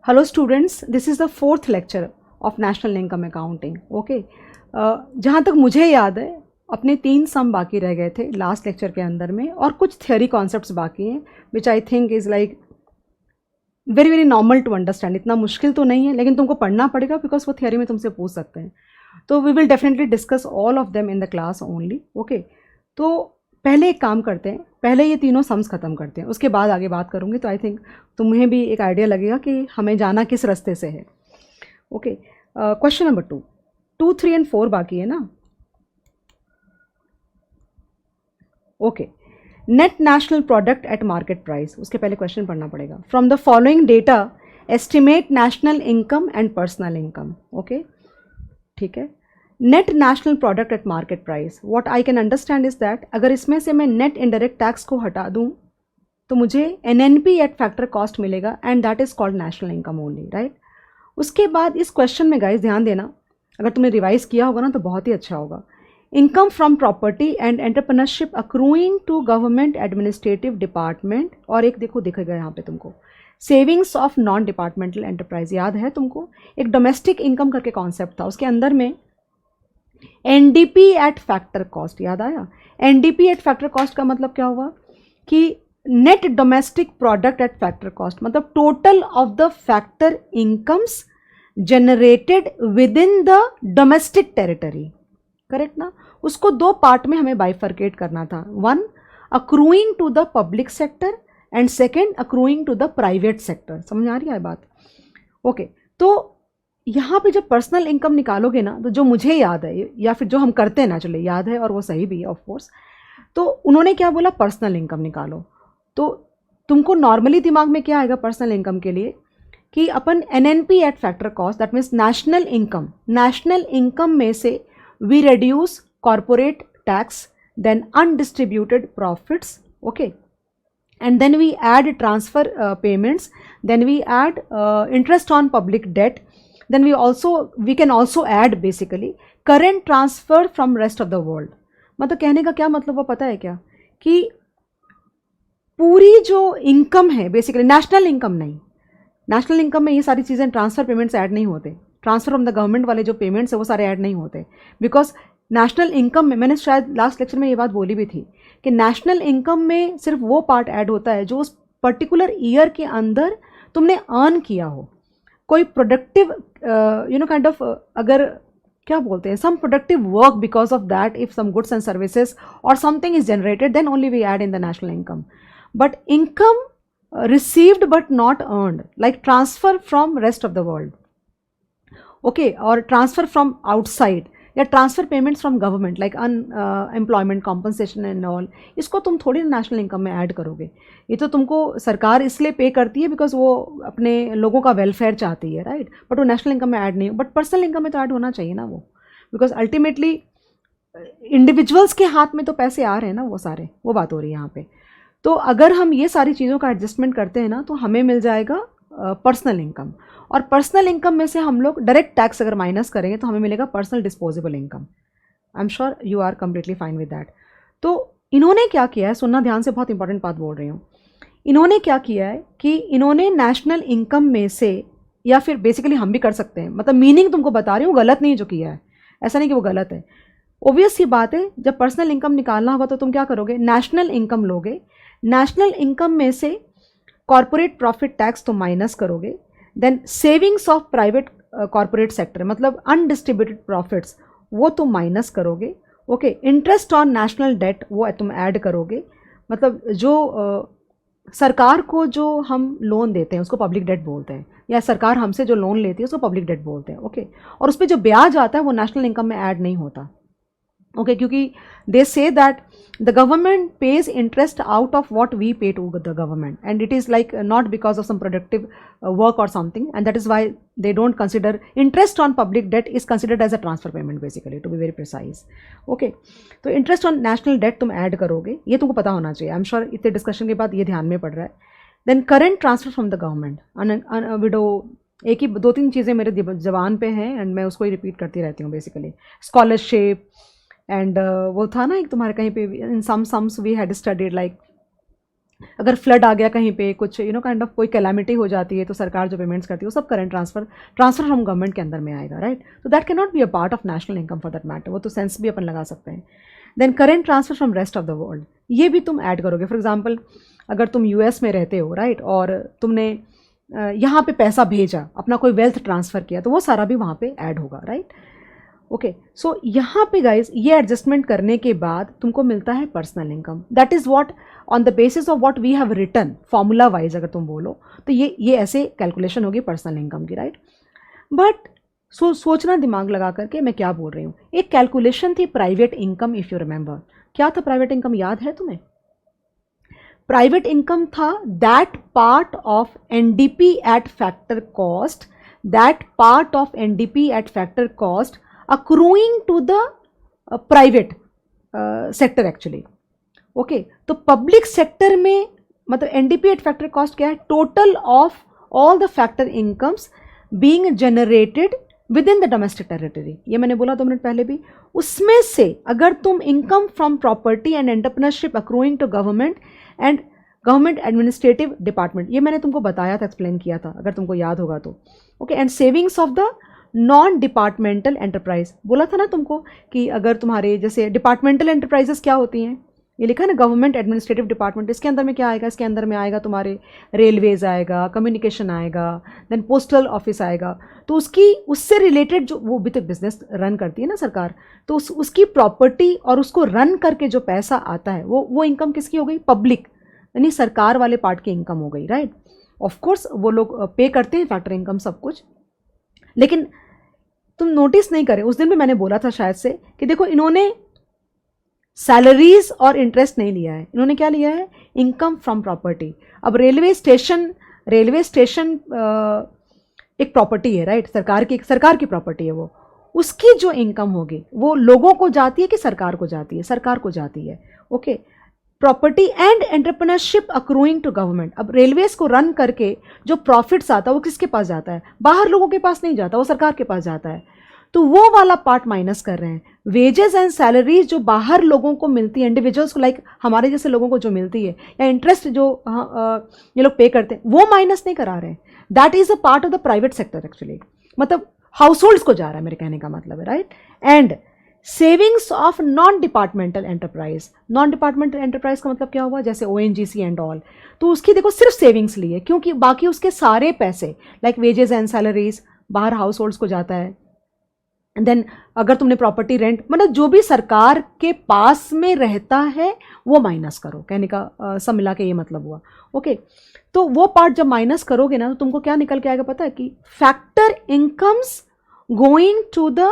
Hello students, this is the fourth lecture of national income accounting. Okay, जहाँ तक मुझे याद है अपने 3 सम बाकी रह गए थे लास्ट लेक्चर के अंदर में, और कुछ थ्योरी कॉन्सेप्ट्स बाकी हैं which I think is like very very normal to understand. इतना मुश्किल तो नहीं है, लेकिन तुमको पढ़ना पड़ेगा बिकॉज वो थियोरी में तुमसे पूछ सकते हैं. तो we will definitely discuss all of them in the class only. Okay, तो पहले एक काम करते हैं, पहले ये तीनों सम्स ख़त्म करते हैं, उसके बाद आगे बात करूँगी. तो आई थिंक तुम्हें भी एक आइडिया लगेगा कि हमें जाना किस रास्ते से है. ओके, क्वेश्चन नंबर 2, 3 एंड 4 बाकी है ना. Okay, net national product at market price, उसके पहले क्वेश्चन पढ़ना पड़ेगा. From the following data estimate national income and personal income. Okay, ठीक है. Net national product at market price, what I can understand is that अगर इसमें से मैं नेट इनडायरेक्ट टैक्स को हटा दूं तो मुझे एनएनपी एट फैक्टर कॉस्ट मिलेगा, and that is called national income only, right. उसके बाद इस क्वेश्चन में गाइस ध्यान देना, अगर तुमने रिवाइज किया होगा ना तो बहुत ही अच्छा होगा. Income from property and entrepreneurship accruing to government administrative department, और एक देखो दिखेगा यहाँ पे तुमको savings of non departmental enterprise. याद है तुमको एक डोमेस्टिक इनकम करके कॉन्सेप्ट था, उसके अंदर में एनडीपी एट फैक्टर कॉस्ट. याद आया? एनडीपी एट फैक्टर कॉस्ट का मतलब क्या हुआ कि net domestic product at factor cost, मतलब total of the factor incomes generated within the domestic territory. Correct ना. उसको 2 पार्ट में हमें बाइफर्केट करना था. 1 accruing to the public sector and second accruing to the private sector. समझ आ रही है बात? ओके, तो यहाँ पे जब पर्सनल इनकम निकालोगे ना, तो जो मुझे याद है या फिर जो हम करते हैं ना, चले याद है और वो सही भी है ऑफ कोर्स, तो उन्होंने क्या बोला, पर्सनल इनकम निकालो. तो तुमको नॉर्मली दिमाग में क्या आएगा पर्सनल इनकम के लिए कि अपन NNP at factor cost, that means national income. National income में से we reduce corporate tax, then undistributed profits. Okay, and then we add transfer payments, then we add interest on public debt, then we can also add basically current transfer from rest of the world. मतलब कहने का क्या मतलब वो पता है क्या, कि पूरी जो इनकम है बेसिकली नेशनल इनकम नहीं, नेशनल इनकम में ये सारी चीज़ें ट्रांसफ़र पेमेंट्स ऐड नहीं होते, ट्रांसफ़र फ्रॉम द गवर्नमेंट वाले जो पेमेंट्स है वो सारे ऐड नहीं होते. बिकॉज नेशनल इनकम में, मैंने शायद लास्ट लेक्चर में ये बात बोली भी थी कि नेशनल इनकम में सिर्फ वो पार्ट ऐड होता है जो उस पर्टिकुलर ईयर के अंदर तुमने अर्न किया हो. कोई प्रोडक्टिव काइंड ऑफ, अगर क्या बोलते हैं, some productive work because of that, if some goods and services और something is generated, then only we add in the national income. But income received but not earned, like transfer from rest of the world, okay, or transfer from outside, या transfer payments from government like unemployment compensation and all, इसको तुम थोड़ी national income में add करोगे. ये तो तुमको सरकार इसलिए पे करती है बिकॉज वो अपने लोगों का वेलफेयर चाहती है, राइट. बट वो नेशनल इनकम में ऐड नहीं हो. बट पर्सनल इनकम में तो ऐड होना चाहिए ना वो, बिकॉज अल्टीमेटली इंडिविजुअल्स के हाथ में तो पैसे आ रहे हैं ना वो सारे, वो बात हो रही है यहाँ पे. तो अगर हम ये सारी चीज़ों का एडजस्टमेंट करते हैं ना तो हमें मिल जाएगा पर्सनल इनकम. और पर्सनल इनकम में से हम लोग डायरेक्ट टैक्स अगर माइनस करेंगे तो हमें मिलेगा personal disposable income. I am sure you are completely fine with that. तो इन्होंने क्या किया है, सुनना ध्यान से, बहुत इंपॉर्टेंट बात बोल रही हूँ. इन्होंने क्या किया है कि इन्होंने नेशनल इनकम में से, या फिर बेसिकली हम भी कर सकते हैं, मतलब मीनिंग तुमको बता रही हूँ, गलत नहीं जो किया है, ऐसा नहीं कि वो गलत है. ओबियस सी बात है, जब पर्सनल इनकम निकालना होगा तो तुम क्या करोगे, नेशनल इनकम लोगे. नेशनल इनकम में से कॉर्पोरेट प्रॉफिट टैक्स तो माइनस करोगे, then savings of private corporate sector, मतलब अनडिस्ट्रीब्यूटेड प्रॉफिट्स, वो तुम माइनस करोगे. Okay, interest on national debt वो तुम ऐड करोगे, मतलब जो सरकार को जो हम लोन देते हैं उसको पब्लिक डेट बोलते हैं, या सरकार हमसे जो लोन लेती है उसको पब्लिक डेट बोलते हैं. ओके, और उस पर जो ब्याज आता है वो नेशनल इनकम में ऐड नहीं होता. ओके, क्योंकि they say that the government pays interest out of what we pay to the government, and it is like not because of some productive work or something, and that is why they don't consider interest on public debt is considered as a transfer payment basically, to be very precise. Okay, तो interest on national debt तुम add करोगे, ये तुमको पता होना चाहिए. I am sure इतने discussion के बाद ये ध्यान में पड़ रहा है. Then current transfer from the government, widow, एक ही 2-3 चीज़ें मेरे जबान पे हैं एंड मैं उसको ही रिपीट करती रहती हूँ बेसिकली. स्कॉलरशिप एंड वो था ना एक तुम्हारे कहीं पे, in some sums we had studied like अगर फ्लड आ गया कहीं पे, कुछ काइंड ऑफ कोई कैलामिटी हो जाती है, तो सरकार जो पेमेंट्स करती है वो सब करंट ट्रांसफर फ्रॉम गवर्नमेंट के अंदर में आएगा, राइट? तो that can not be a part of national income for that matter, वो तो सेंस भी अपन लगा सकते हैं। Then current transfer from rest of the world, ये भी तुम ऐड करोगे। फॉर एग्जाम्पल अगर तुम यूएस में रहते हो, राइट, और तुमने यहाँ पे पैसा भेजा, अपना कोई वेल्थ ट्रांसफ़र किया, तो वो सारा भी वहाँ पे ऐड होगा, राइट? ओके, सो यहाँ पे गाइज ये एडजस्टमेंट करने के बाद तुमको मिलता है personal income. That is what on the basis of what we have written formula wise, अगर तुम बोलो तो ये ऐसे कैलकुलेशन होगी पर्सनल इनकम की, राइट? बट सोचना दिमाग लगा करके मैं क्या बोल रही हूँ। एक कैलकुलेशन थी private income, if you remember. क्या था प्राइवेट इनकम, याद है तुम्हें? प्राइवेट इनकम था that part of NDP at factor cost, that part of NDP at factor cost accruing to the private sector actually. Okay, तो public sector में मतलब NDP at factor cost क्या है? Total of all the factor incomes being generated within the domestic territory. ये मैंने बोला 2 minute पहले भी। उसमें से अगर तुम income from property and entrepreneurship accruing to government and government administrative department, ये मैंने तुमको बताया था, एक्सप्लेन किया था, अगर तुमको याद होगा तो। Okay, and savings of the non departmental enterprise, बोला था ना तुमको कि अगर तुम्हारे जैसे डिपार्टमेंटल एंटरप्राइजेस क्या होती हैं, ये लिखा है ना गवर्नमेंट एडमिनिस्ट्रेटिव डिपार्टमेंट। इसके अंदर में क्या आएगा? इसके अंदर में आएगा तुम्हारे रेलवेज आएगा, कम्युनिकेशन आएगा, देन पोस्टल ऑफिस आएगा। तो उससे रिलेटेड जो वो भी तो बिजनेस रन करती है ना सरकार, तो उसकी प्रॉपर्टी और उसको रन करके जो पैसा आता है वो इनकम किसकी हो गई? पब्लिक, यानी सरकार वाले पार्ट की इनकम हो गई, राइट? ऑफ कोर्स वो लोग पे करते हैं फैक्टर इनकम सब कुछ, लेकिन तुम नोटिस नहीं करे, उस दिन भी मैंने बोला था शायद से कि देखो इन्होंने सैलरीज और इंटरेस्ट नहीं लिया है, इन्होंने क्या लिया है? Income from property. अब रेलवे स्टेशन एक प्रॉपर्टी है, राइट? सरकार की प्रॉपर्टी है वो। उसकी जो इनकम होगी वो लोगों को जाती है कि सरकार को जाती है? सरकार को जाती है। Okay, property and entrepreneurship accruing to government. अब रेलवेज को रन करके जो प्रॉफिट्स आता है वो किसके पास जाता है? बाहर लोगों के पास नहीं जाता, वो सरकार के पास जाता है। तो वो वाला पार्ट माइनस कर रहे हैं। वेजेस एंड सैलरीज जो बाहर लोगों को मिलती है, इंडिविजुअल्स को, लाइक हमारे जैसे लोगों को जो मिलती है, या इंटरेस्ट जो ये लोग पे करते हैं, वो माइनस नहीं करा रहे हैं। That is a part of the private sector actually, मतलब हाउस होल्ड्स को जा रहा है, मेरे कहने का मतलब है, right? And savings of non departmental enterprise. Non departmental enterprise का मतलब क्या हुआ? जैसे ओएनजीसी एंड ऑल, तो उसकी देखो सिर्फ सेविंग्स ली है, क्योंकि बाकी उसके सारे पैसे लाइक वेजेस एंड सैलरीज बाहर हाउस होल्ड्स को जाता है। देन अगर तुमने प्रॉपर्टी रेंट, मतलब जो भी सरकार के पास में रहता है वो माइनस करो, कहने का सब मिला के ये मतलब हुआ। ओके, तो वो पार्ट जब माइनस करोगे ना, तो तुमको क्या निकल के आएगा पता है? कि factor incomes going to the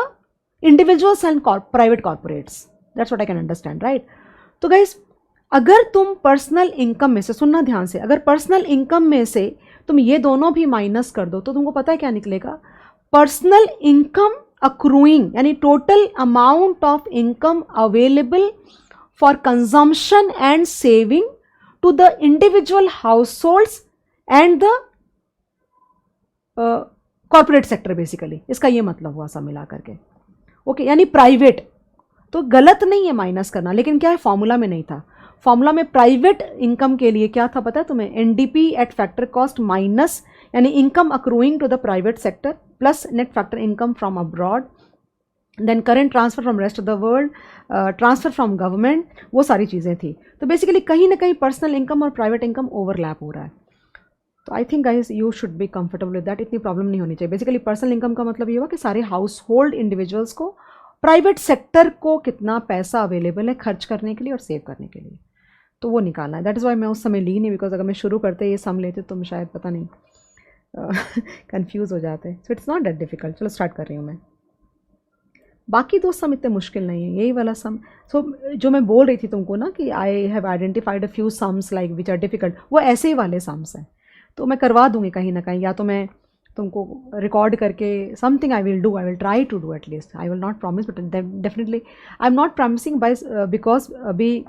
individuals and private corporates. That's what I can understand, right? तो गाइस, अगर तुम पर्सनल इनकम में से, सुनना ध्यान से, अगर पर्सनल इनकम में से तुम ये दोनों भी माइनस कर दो, तो तुमको पता है क्या निकलेगा? पर्सनल इनकम accruing, यानी total amount of income available for consumption and saving to the individual households and the corporate sector, basically इसका ये मतलब हुआ सब मिला करके। ओके, यानी प्राइवेट तो गलत नहीं है माइनस करना, लेकिन क्या है, फॉर्मूला में नहीं था। फॉर्मूला में प्राइवेट इनकम के लिए क्या था पता है तुम्हें? NDP at factor cost minus, यानी income accruing to the private sector, plus net factor income from abroad, then current transfer from rest of the world, transfer from government, वो सारी चीज़ें थी। तो बेसिकली कहीं ना कहीं पर्सनल इनकम और प्राइवेट इनकम ओवरलैप हो रहा है। तो I think guys you should be comfortable with that, इतनी प्रॉब्लम नहीं होनी चाहिए। बेसिकली पर्सनल इनकम का मतलब ये हुआ कि सारे हाउस होल्ड इंडिविजुअल्स को, प्राइवेट सेक्टर को कितना पैसा अवेलेबल है खर्च करने के लिए और सेव करने के लिए, तो वो निकालना है। दैट इज़ वाई मैं उस समय ली नहीं, बिकॉज अगर मैं शुरू करते ये सम लेते तो मैं शायद पता नहीं कंफ्यूज हो जाते। So it's not that difficult. चलो स्टार्ट कर रही हूँ मैं। बाकी दो सम इतने मुश्किल नहीं है, यही वाला सम। सो जो मैं बोल रही थी तुमको ना कि I have identified a few sums like which are difficult, वो ऐसे ही वाले सम्स हैं। तो मैं करवा दूंगी कहीं ना कहीं, या तो मैं तुमको रिकॉर्ड करके something I will do, I will try to do at least. I will not promise, but definitely I am not promising bye, because अभी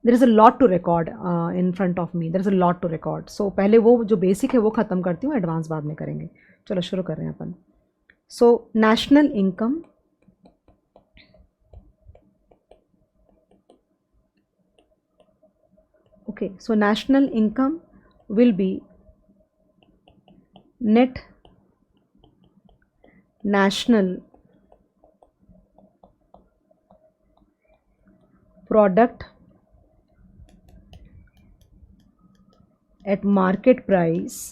there is a lot to record in front of me, there is a lot to record. So पहले वो जो basic है वो ख़त्म करती हूँ, advance बाद में करेंगे। चलो शुरू कर रहे हैं अपन। So national income, Okay, so national income will be net national product at market price.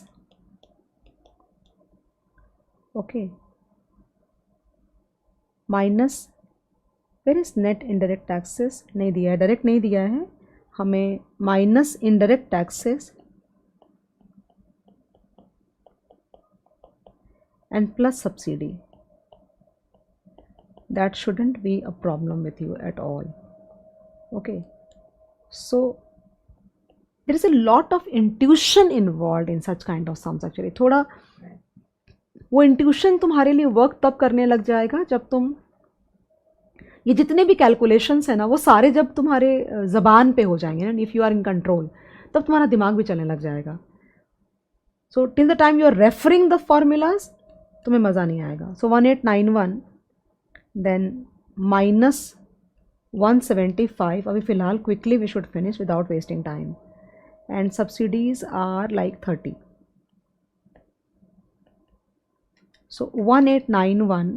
Okay, minus फिर इस नेट इनडायरेक्ट टैक्सेस नहीं दिया है, डायरेक्ट नहीं दिया है हमें, minus indirect taxes and plus subsidy. That shouldn't be a problem with you at all. Okay, so there is a lot of intuition involved in such kind of sums actually. थोड़ा वो intuition तुम्हारे लिए work तब करने लग जाएगा जब तुम ये जितने भी कैलकुलेशंस है ना वो सारे जब तुम्हारे ज़बान पे हो जाएंगे ना, if you are in control, तब तुम्हारा दिमाग भी चलने लग जाएगा. So till the time you are referring the formulas तुम्हें मज़ा नहीं आएगा. So 1891 then minus 175. अभी फ़िलहाल quickly we should finish without wasting time. And subsidies are like 30. So 1891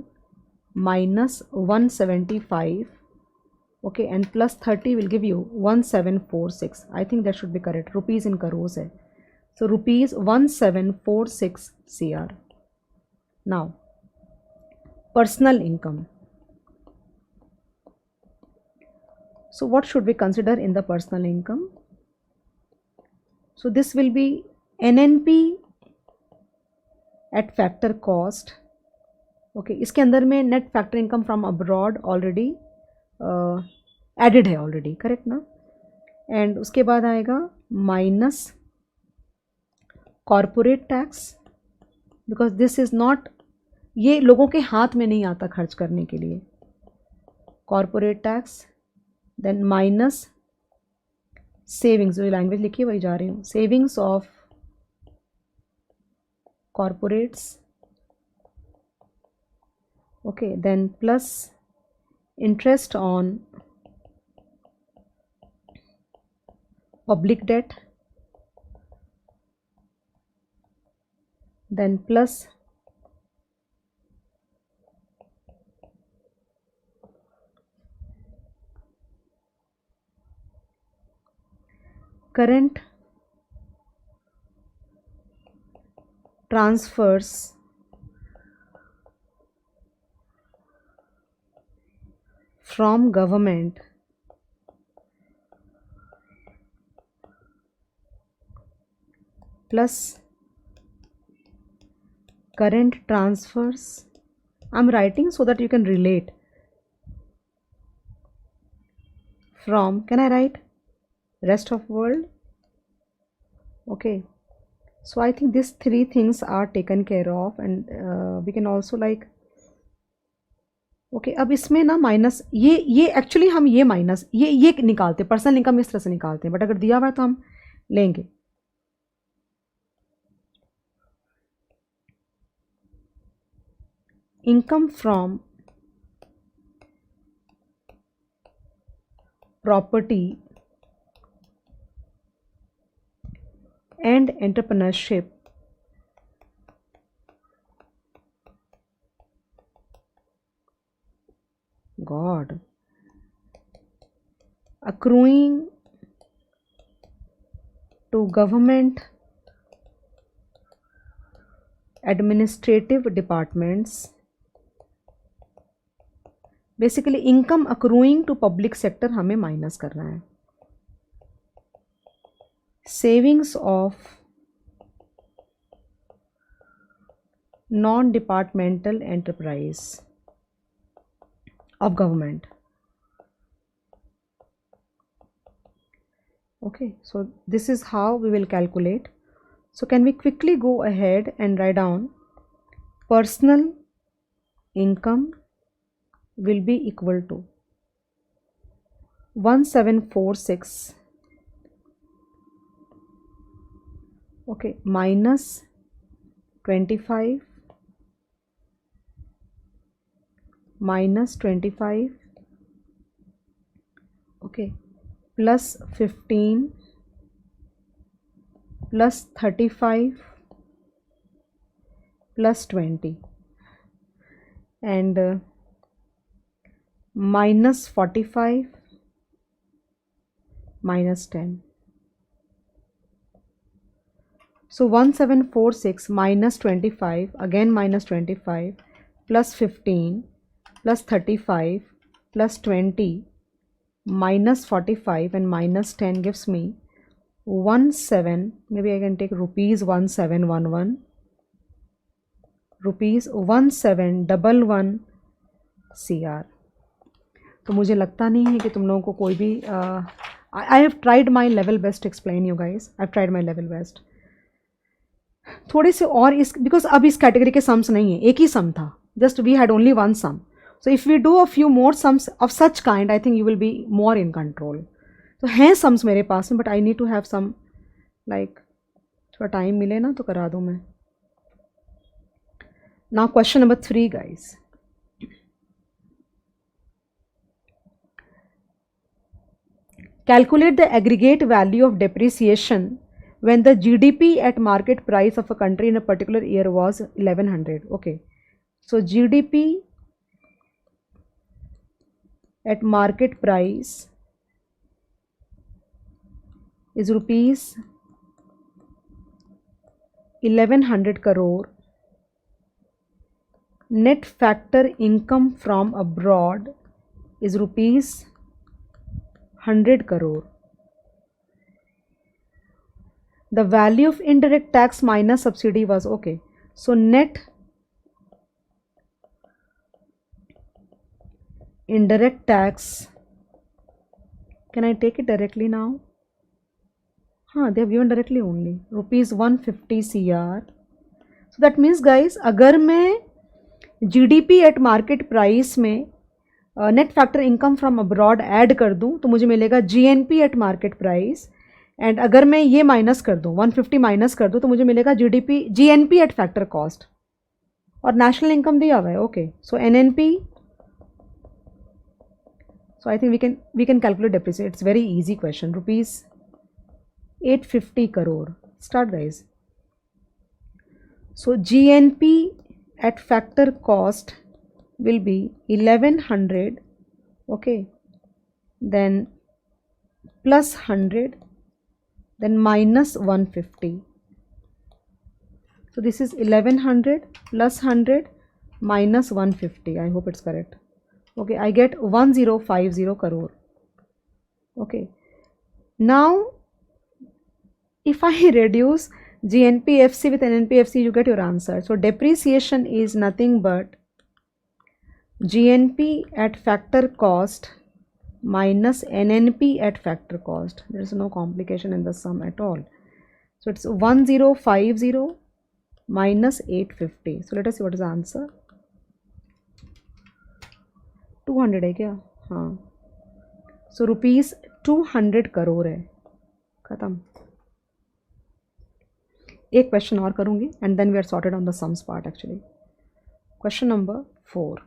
minus 175, okay, and plus 30 will give you 1746. I think that should be correct. Rupees in crores hai. So rupees 1746 CR. Now personal income. So what should we consider in the personal income? So this will be NNP at factor cost. Okay इसके अंदर में net factor income from abroad already added है already, correct ना. And उसके बाद आएगा minus corporate tax, because this is not, ये लोगों के हाथ में नहीं आता खर्च करने के लिए. Corporate tax, then minus savings, जो लैंग्वेज लिखी है वही जा रही हूँ, savings of corporates. Okay, then plus interest on public debt, then plus current transfers from government plus current transfers. I'm writing so that you can relate. From, can I write rest of world? Okay, so I think these three things are taken care of. And we can also like, okay, अब इसमें ना minus ये actually हम ये minus ये निकालते, personal income इस तरह से निकालते हैं, बट अगर दिया हुआ है तो हम लेंगे. Income from property and entrepreneurship God accruing to government administrative departments. Basically income accruing to public sector हमें माइनस करना है. Savings of non departmental enterprise of government. Okay, so this is how we will calculate. So can we quickly go ahead and write down personal income will be equal to 1746, okay, minus 25 minus 25, okay, plus 15 plus 35 plus 20 and minus 45 minus 10. So 1746 minus 25, again minus 25, plus 15 plus 35 plus 20 minus 45 and minus 10 gives me 17. Maybe I can take rupees 1711, rupees 1711 CR. तो मुझे लगता नहीं है कि तुम लोगों को कोई भी I have tried my level best explain you guys, I have tried my level best. थोड़े से और इस बिकॉज अब इस कैटेगरी के सम्स नहीं है, एक ही सम था, just we had only one sum. So if we do a few more sums of such kind I think you will be more in control. तो हैं सम्स मेरे पास में, but I need to have some like थोड़ा time मिले ना तो करा दूँ मैं. Now question number 3 guys. Calculate the aggregate value of depreciation when the GDP at market price of a country in a particular year was 1100. Okay, so GDP at market price is rupees 1100 crore. Net factor income from abroad is rupees 100 crore. The value of indirect tax minus subsidy was okay. So net indirect tax, can I take it directly now? They have given directly only rupees 150 CR. So that means guys, अगर मैं GDP at market price में net factor income from abroad add कर दूं तो मुझे मिलेगा GNP eight market price. And अगर मैं ये माइनस कर दूं 150 माइनस कर दूं तो मुझे मिलेगा GNP एट फैक्टर कॉस्ट. और नेशनल इनकम दिया हुआ है. Okay, so NNP. So I think we can calculate depreciate. It's very easy question. Rupees 850 crore. Start guys. So GNP at factor cost will be 1100, okay, then plus 100, then minus 150. So this is 1100 plus 100 minus 150. I hope it's correct. Okay, I get 1050 crore. Okay, now if I reduce GNPFC with NNPFC, you get your answer. So depreciation is nothing but GNP at factor cost minus NNP at factor cost. There is no complication in the sum at all. So it's 1050 minus 850. So let us see what is the answer. 200 है क्या? हाँ. So rupees 200 crore है. खत्म. एक question और करूँगी and then we are sorted on the sums part actually. Question number 4.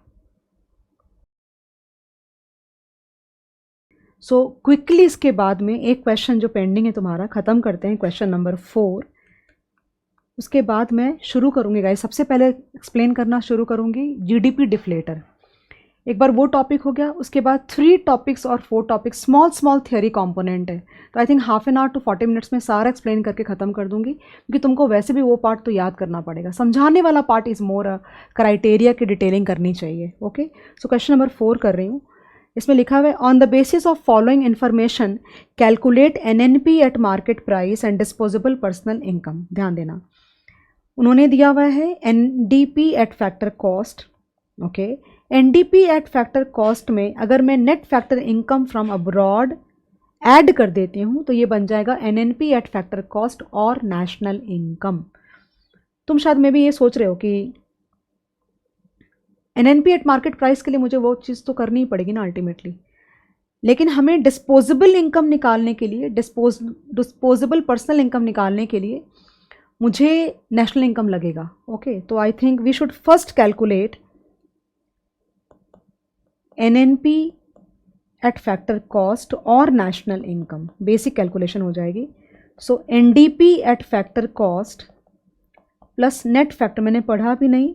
So quickly इसके बाद में एक क्वेश्चन जो पेंडिंग है तुम्हारा ख़त्म करते हैं, क्वेश्चन नंबर 4. उसके बाद मैं शुरू करूँगी गाइस. सबसे पहले एक्सप्लेन करना शुरू करूँगी GDP डिफ्लेटर. एक बार वो टॉपिक हो गया, उसके बाद 3 टॉपिक्स और 4 टॉपिक्स स्मॉल थियोरी कंपोनेंट है. तो I think half an hour to 40 minutes में सारा एक्सप्लेन करके ख़त्म कर दूँगी, क्योंकि तुमको वैसे भी वो पार्ट तो याद करना पड़ेगा. समझाने वाला पार्ट इज़ मोर क्राइटेरिया की डिटेलिंग करनी चाहिए. ओके, सो क्वेश्चन नंबर 4 कर रही हूँ. इसमें लिखा हुआ है on the basis of following information calculate NNP eight market price and disposable personal income. ध्यान देना, उन्होंने दिया हुआ है NDP at factor cost. Okay, NDP at factor cost में अगर मैं net factor income from abroad add कर देती हूँ तो ये बन जाएगा NNP एट फैक्टर कॉस्ट और नेशनल इनकम. तुम शायद में भी ये सोच रहे हो कि NNP एट मार्केट प्राइस के लिए मुझे वो चीज़ तो करनी ही पड़ेगी ना अल्टीमेटली, लेकिन हमें डिस्पोजेबल इनकम निकालने के लिए, डिस्पोजेबल पर्सनल इनकम निकालने के लिए मुझे नेशनल इनकम लगेगा. ओके, तो I think we should first calculate NNP at factor cost और नेशनल इनकम. बेसिक कैलकुलेशन हो जाएगी. So NDP at factor cost plus net factor, मैंने पढ़ा भी नहीं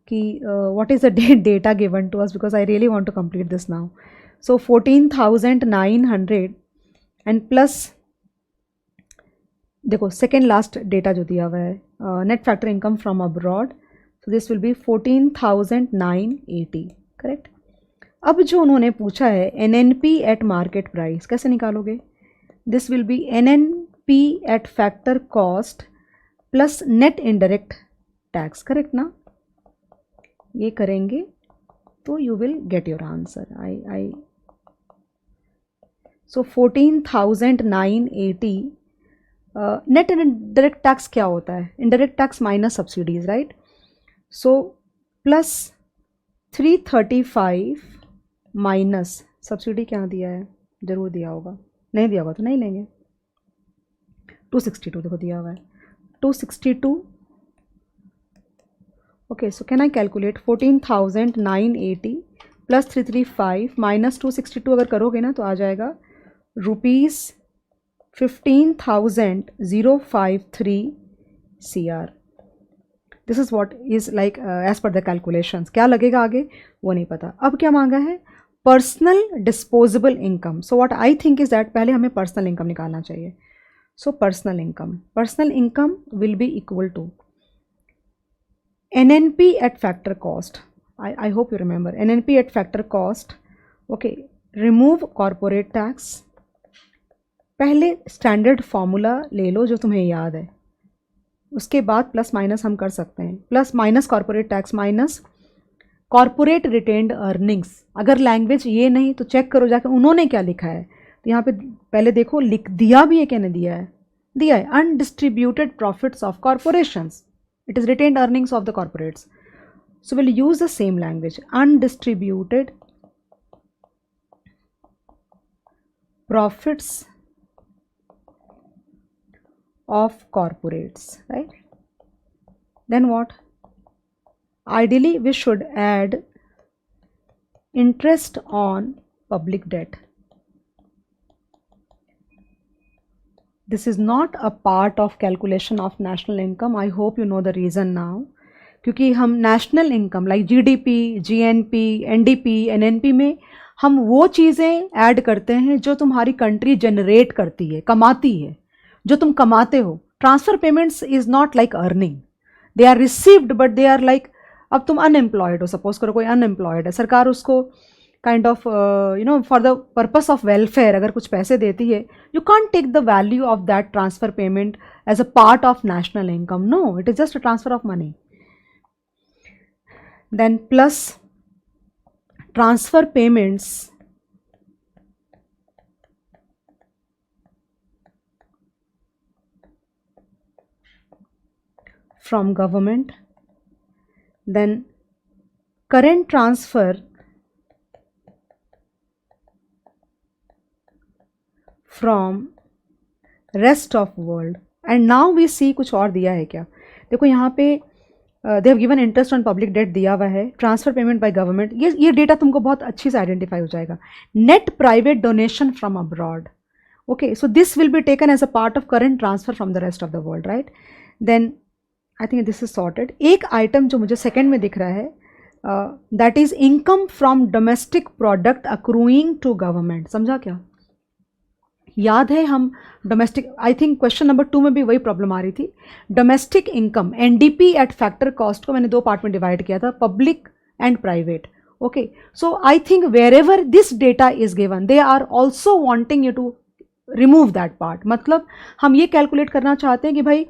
कि what is the data given to us because I really want to complete this now. So 14,900 and plus देखो second last data जो दिया हुआ है net factor income from abroad, so this will B 14,980. Correct. अब जो उन्होंने पूछा है NNP एट मार्केट प्राइस, कैसे निकालोगे? This will B NNP at factor cost plus net indirect tax. Correct ना? ये करेंगे तो you will get your answer. I so 14,980. Net indirect tax क्या होता है? Indirect tax minus subsidies, right? So plus 335 minus subsidy क्या दिया है? जरूर दिया होगा, नहीं दिया होगा तो नहीं लेंगे. 262 देखो दिया हुआ है 262. Okay, so can I calculate 14,980 plus 335 minus 262 अगर करोगे ना तो आ जाएगा ₹15,053 CR. This is what is like as per the calculations. क्या लगेगा आगे वो नहीं पता. अब क्या मांगा है? Personal disposable income. So what I think is that पहले हमें पर्सनल इनकम निकालना चाहिए. So personal income will be equal to NNP at factor cost. I hope you remember NNP at factor cost. Okay, remove corporate tax. पहले standard formula ले लो जो तुम्हें याद है, उसके बाद प्लस माइनस हम कर सकते हैं. Plus minus corporate tax minus corporate retained earnings. अगर लैंग्वेज ये नहीं तो चेक करो जाकर उन्होंने क्या लिखा है. तो यहाँ पे पहले देखो लिख दिया भी है क्या नहीं दिया है? दिया है. Undistributed profits of corporations. It is retained earnings of the corporates. So we'll use the same language. Undistributed profits of corporates, right? Then what? Ideally, we should add interest on public debt. This is not a part of calculation of national income. I hope you know the reason now. क्योंकि हम national income like GDP, GNP, NDP, NNP में हम वो चीज़ें add करते हैं जो तुम्हारी कंट्री जनरेट करती है, कमाती है, जो तुम कमाते हो. Transfer payments is not like earning. They are received but they are like, अब तुम अनएम्प्लॉयड हो, सपोज करो कोई अनएम्प्लॉयड है, सरकार उसको kind of for the purpose of welfare अगर कुछ पैसे देती है, you can't take the value of that transfer payment as a part of national income. No, it is just a transfer of money. Then plus transfer payments from government, then current transfer from rest of world. And now we see कुछ और दिया है क्या? देखो यहाँ पे they have given interest on public debt दिया हुआ है, ट्रांसफर पेमेंट बाय गवर्नमेंट. ये डेटा तुमको बहुत अच्छी से आइडेंटिफाई हो जाएगा. Net private donation from abroad. Okay, so this will be taken as a part of current transfer from the rest of the world, right? Then I think this is sorted. एक item जो मुझे second में दिख रहा है that is income from domestic product accruing to government. समझा क्या? याद है हम domestic, I think question number 2 में भी वही प्रॉब्लम आ रही थी. Domestic income NDP at factor cost को मैंने 2 पार्ट में डिवाइड किया था, public and private. Okay, so I think wherever this data is given they are also wanting you to remove that part. मतलब हम ये कैलकुलेट करना चाहते हैं कि भाई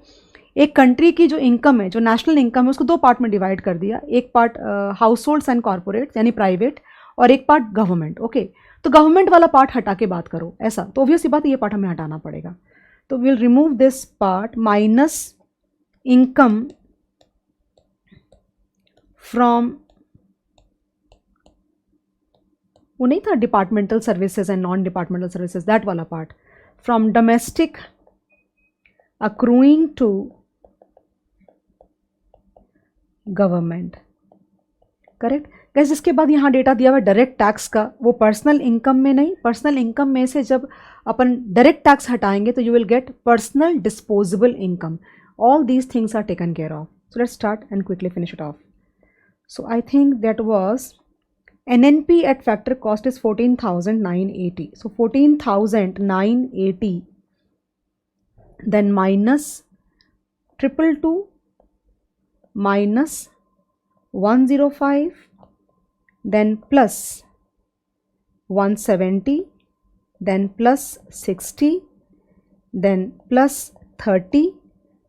एक कंट्री की जो इनकम है, जो नेशनल इनकम है, उसको 2 पार्ट में डिवाइड कर दिया. एक part house holds and corporate यानी प्राइवेट, और एक पार्ट गवर्नमेंट. ओके, तो गवर्नमेंट वाला पार्ट हटा के बात करो ऐसा, तो ऑब्वियस सी बात है ये पार्ट हमें हटाना पड़ेगा. तो will remove this part. Minus income from, वो नहीं था departmental services and non departmental services, that वाला part, from domestic accruing to government. Correct guess. इसके बाद यहाँ डेटा दिया हुआ है डायरेक्ट टैक्स का, वो पर्सनल इनकम में नहीं, पर्सनल इनकम में से जब अपन डायरेक्ट टैक्स हटाएंगे तो you will get personal disposable income. All these things are taken care of. So let's start and quickly finish it off. So I think that was NNP at factor cost is 14,980. So 14,980 then minus 222 minus 105 then plus 170 then plus 60 then plus 30.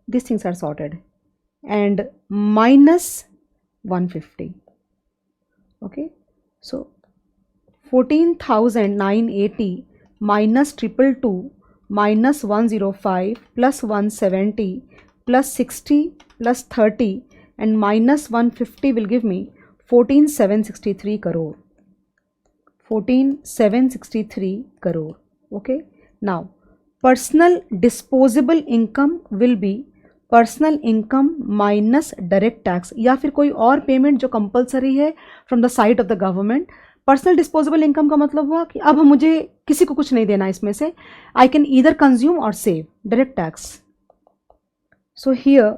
These things are sorted and minus 150. Okay. So 14,980 minus 222 minus 105 plus 170 plus 60 plus 30 and minus 150 will give me 14,763 crore. 14,763 crore. Okay. Now personal disposable income will be personal income minus direct tax या फिर कोई और payment जो compulsory है from the side of the government. Personal disposable income का मतलब हुआ कि अब मुझे किसी को कुछ नहीं देना इसमें से, आई कैन ईदर कंज्यूम और save. Direct tax. So here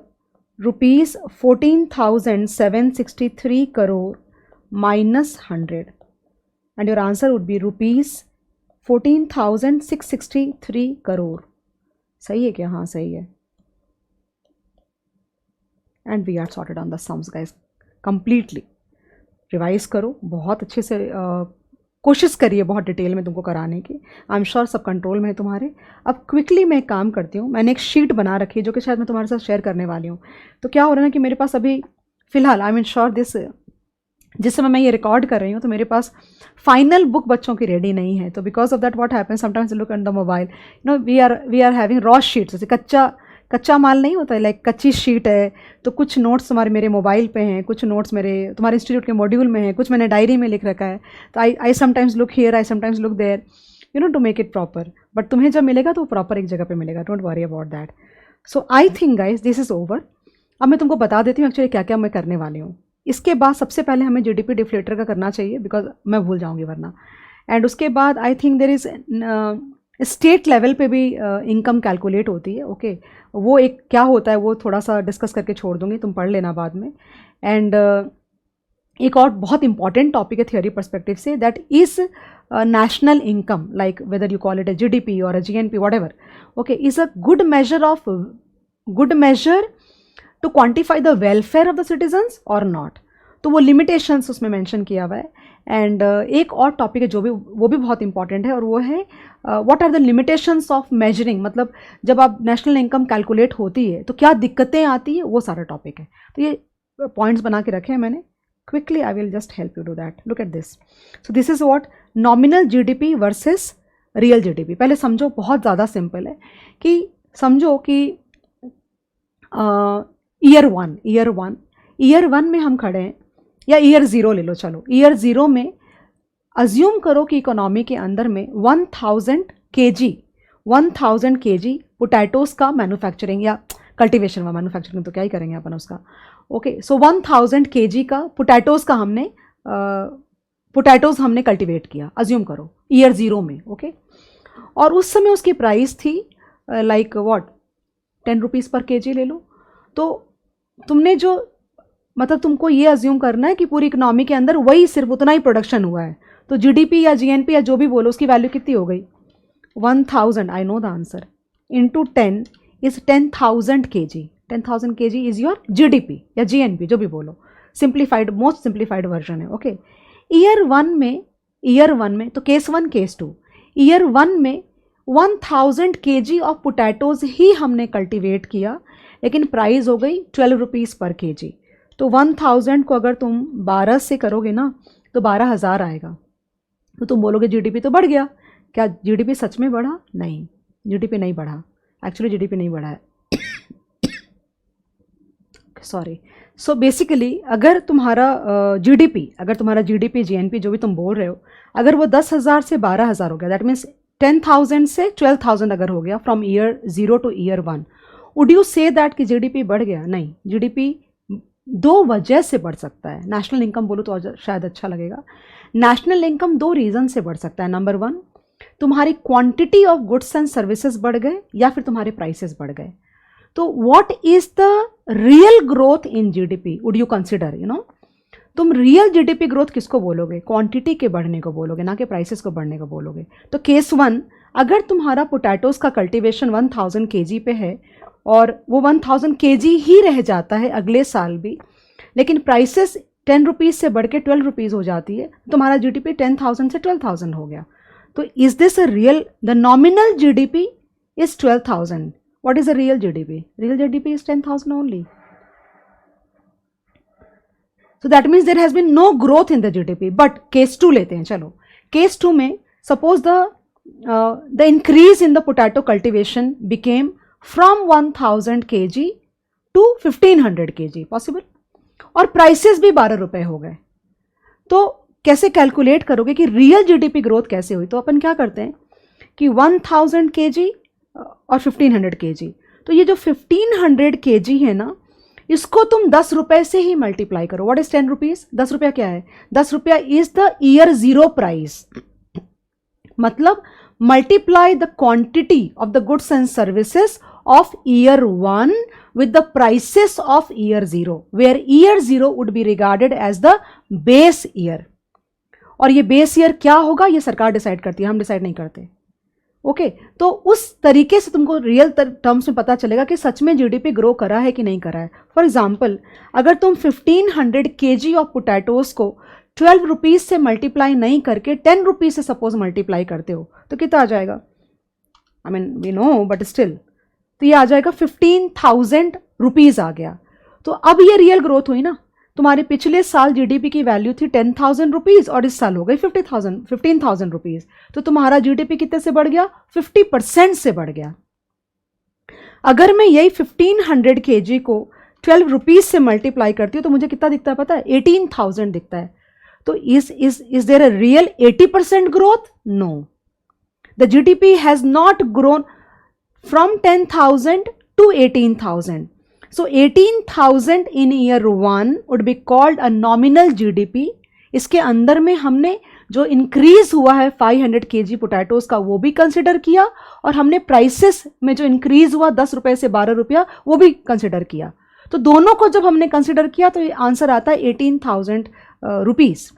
rupees 14,763 crore minus 100 and your answer would be rupees 14,663 crore. सही है क्या? हाँ सही है. And we are sorted on the sums guys. Completely revise करो, बहुत अच्छे से कोशिश करिए बहुत डिटेल में तुमको कराने की. आई एम श्योर सब कंट्रोल में है तुम्हारे. अब क्विकली मैं एक काम करती हूँ, मैंने एक शीट बना रखी है जो कि शायद मैं तुम्हारे साथ शेयर करने वाली हूँ. तो क्या हो रहा है ना कि मेरे पास अभी फ़िलहाल आई एम श्योर जिस समय मैं ये रिकॉर्ड कर रही हूँ तो मेरे पास फाइनल बुक बच्चों की रेडी नहीं है. तो because of that what happens sometimes look on the mobile, you know we are having raw sheets. जैसे कच्चा माल नहीं होता है, लाइक कच्ची शीट है. तो कुछ नोट्स तुम्हारे मेरे मोबाइल पे हैं, कुछ नोट्स मेरे तुम्हारे इंस्टीट्यूट के मॉड्यूल में हैं, कुछ मैंने डायरी में लिख रखा है. तो I sometimes look here, I sometimes look there, you know to make it proper. But तुम्हें जब मिलेगा तो प्रॉपर एक जगह पे मिलेगा. Don't worry about that. So I think guys this is over. अब मैं तुमको बता देती हूँ एक्चुअली क्या क्या मैं करने वाली हूँ. इसके बाद सबसे पहले हमें GDP डिफ्लेटर का करना चाहिए, बिकॉज मैं भूल जाऊँगी वरना. एंड उसके बाद I think there is state level पे भी इनकम कैलकुलेट होती है. ओके वो एक क्या होता है वो थोड़ा सा डिस्कस करके छोड़ दूंगी, तुम पढ़ लेना बाद में. एंड एक और बहुत इंपॉर्टेंट टॉपिक है थियोरी पर्सपेक्टिव से, that is national income, like whether you call it a GDP or a GNP, whatever, okay, is a good measure to quantify the welfare of the citizens or not. तो वो limitations उसमें mention किया हुआ है. And एक और topic है जो भी वो भी बहुत इंपॉर्टेंट है, और वो है what are the limitations of measuring. मतलब जब आप नेशनल इनकम कैलकुलेट होती है तो क्या दिक्कतें आती है, वो सारा टॉपिक है. तो ये पॉइंट्स बना के रखे हैं मैंने. Quickly I will just help you do that. Look at this. So this is what nominal GDP versus real GDP. पहले समझो, बहुत ज़्यादा सिंपल है कि समझो कि ईयर वन में हम खड़े हैं, या ईयर 0 ले लो. चलो ईयर 0 में अज्यूम करो कि इकोनॉमी के अंदर में 1000 kg पोटैटोज़ का मैन्युफैक्चरिंग या कल्टीवेशन व मैन्युफैक्चरिंग तो क्या ही करेंगे अपन उसका. ओके सो 1000 kg का पोटैटोज़ का पोटैटोज़ हमने कल्टीवेट किया, अज्यूम करो ईयर 0 में. ओके और उस समय उसकी प्राइस थी लाइक व्हाट 10 रुपीज़ पर kg ले लो. तो तुमने जो मतलब तुमको ये अज्यूम करना है कि पूरी इकोनॉमी के अंदर वही सिर्फ उतना ही प्रोडक्शन हुआ है. तो GDP या GNP या जो भी बोलो उसकी वैल्यू कितनी हो गई 1000. I know the answer. Into 10 is 10,000 kg. 10,000 kg is your GDP या GNP जो भी बोलो. सिंप्लीफाइड, मोस्ट सिंप्लीफाइड वर्जन है. ओके ईयर वन में तो केस 1 केस 2. ईयर 1 में 1000 kg ऑफ पोटैटोज़ ही हमने कल्टीवेट किया, लेकिन प्राइस हो गई 12 रुपीज़ पर kg. तो 1000 को अगर तुम 12 से करोगे ना तो 12,000 आएगा. तो तुम बोलोगे GDP तो बढ़ गया. क्या GDP सच में बढ़ा? नहीं, GDP नहीं बढ़ा. एक्चुअली GDP नहीं बढ़ा है. सॉरी. सो बेसिकली अगर तुम्हारा GDP GNP जो भी तुम बोल रहे हो, अगर वो 10,000 से 12,000 हो गया, दैट मीन्स 10,000 से 12,000 अगर हो गया from year 0 two year 1, would you say that कि GDP बढ़ गया? नहीं, GDP दो वजह से बढ़ सकता है। नेशनल इनकम बोलो तो शायद अच्छा लगेगा। नेशनल इनकम दो रीज़न से बढ़ सकता है। नंबर वन, तुम्हारी quantity of goods and services बढ़ गए या फिर तुम्हारे प्राइसेस बढ़ गए। तो what is the real growth in GDP would you consider, you know. तुम रियल जीडीपी ग्रोथ किसको बोलोगे? क्वांटिटी के बढ़ने को बोलोगे, ना कि प्राइसेस को बढ़ने को बोलोगे। तो केस वन, अगर तुम्हारा पोटैटोज का कल्टीवेशन 1000 kg पे है और वो 1000 kg ही रह जाता है अगले साल भी, लेकिन प्राइसेस 10 रुपीज़ से बढ़ के 12 रुपीज़ हो जाती है, तुम्हारा जीडीपी 10,000 से 12,000 हो गया। तो is this a real? The nominal GDP is 12,000. What is the real GDP? Real GDP is 10,000 only. So that means there has been no growth in the GDP. But case 2 लेते हैं, चलो case 2 में suppose the increase in the potato cultivation became from 1000 kg to 1500 kg possible, और prices भी 12 रुपए हो गए। तो कैसे कैलकुलेट करोगे कि रियल जीडीपी ग्रोथ कैसे हुई? तो अपन क्या करते हैं कि 1000 kg और 1500 kg, तो ये जो 1500 kg है ना, इसको तुम 10 रुपए से ही मल्टीप्लाई करो। What is 10 rupees? 10 रुपया क्या है? 10 रुपया is the year zero price. मतलब multiply the quantity of the goods and services of year 1 with the prices of year 0, where year 0 would be regarded as the base year. और ये base year क्या होगा ये सरकार decide करती है, हम डिसाइड नहीं करते। ओके तो उस तरीके से तुमको रियल टर्म्स में पता चलेगा कि सच में जीडीपी ग्रो करा है कि नहीं करा है। फॉर एग्जाम्पल, अगर तुम 1500 kg ऑफ पोटैटोज को 12 रुपीज़ से मल्टीप्लाई नहीं करके 10 रुपीज़ से सपोज मल्टीप्लाई करते हो तो कितना आ जाएगा? I mean we know but still, तो ये आ जाएगा 15,000 रुपीज़ आ गया। तो अब ये रियल ग्रोथ हुई ना। तुम्हारे पिछले साल जीडीपी की वैल्यू थी 10,000 रुपीज़ और इस साल हो गई 15,000 रुपीज़। तो तुम्हारा जीडीपी कितने से बढ़ गया? 50% से बढ़ गया। अगर मैं यही 1500 kg को 12 रुपीज़ से मल्टीप्लाई करती हूँ तो मुझे कितना दिखता है पता है? 18,000 दिखता है। तो is there a real 80% growth? No, the GDP has not grown from 10,000 to 18,000. So 18,000 in year 1 would be called a nominal GDP. इसके अंदर में हमने जो इंक्रीज हुआ है 500 kg पोटैटोज का वो भी कंसिडर किया, और हमने प्राइसेस में जो इंक्रीज हुआ 10 रुपए से 12 रुपया वो भी कंसिडर किया। तो दोनों को जब हमने कंसिडर किया तो ये आंसर आता है 18,000 रुपीज़।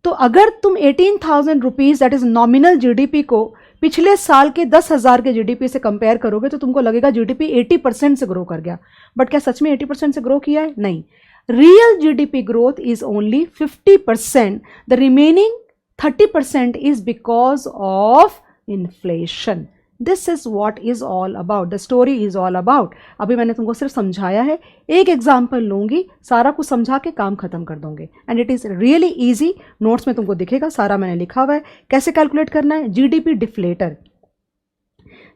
तो अगर तुम 18,000 rupees that is nominal GDP को पिछले साल के 10,000 के जीडीपी से कंपेयर करोगे तो तुमको लगेगा जीडीपी 80% से ग्रो कर गया। बट क्या सच में 80% से ग्रो किया है? नहीं। Real GDP growth is only 50%। The remaining 30% is because of inflation. This is what is all about, the story is all about. अभी मैंने तुमको सिर्फ समझाया है, एक एग्जाम्पल लूंगी, सारा कुछ समझा के काम खत्म कर दूंगे। And it is really easy, notes में तुमको दिखेगा, सारा मैंने लिखा हुआ है। कैसे कैलकुलेट करना है? GDP deflator.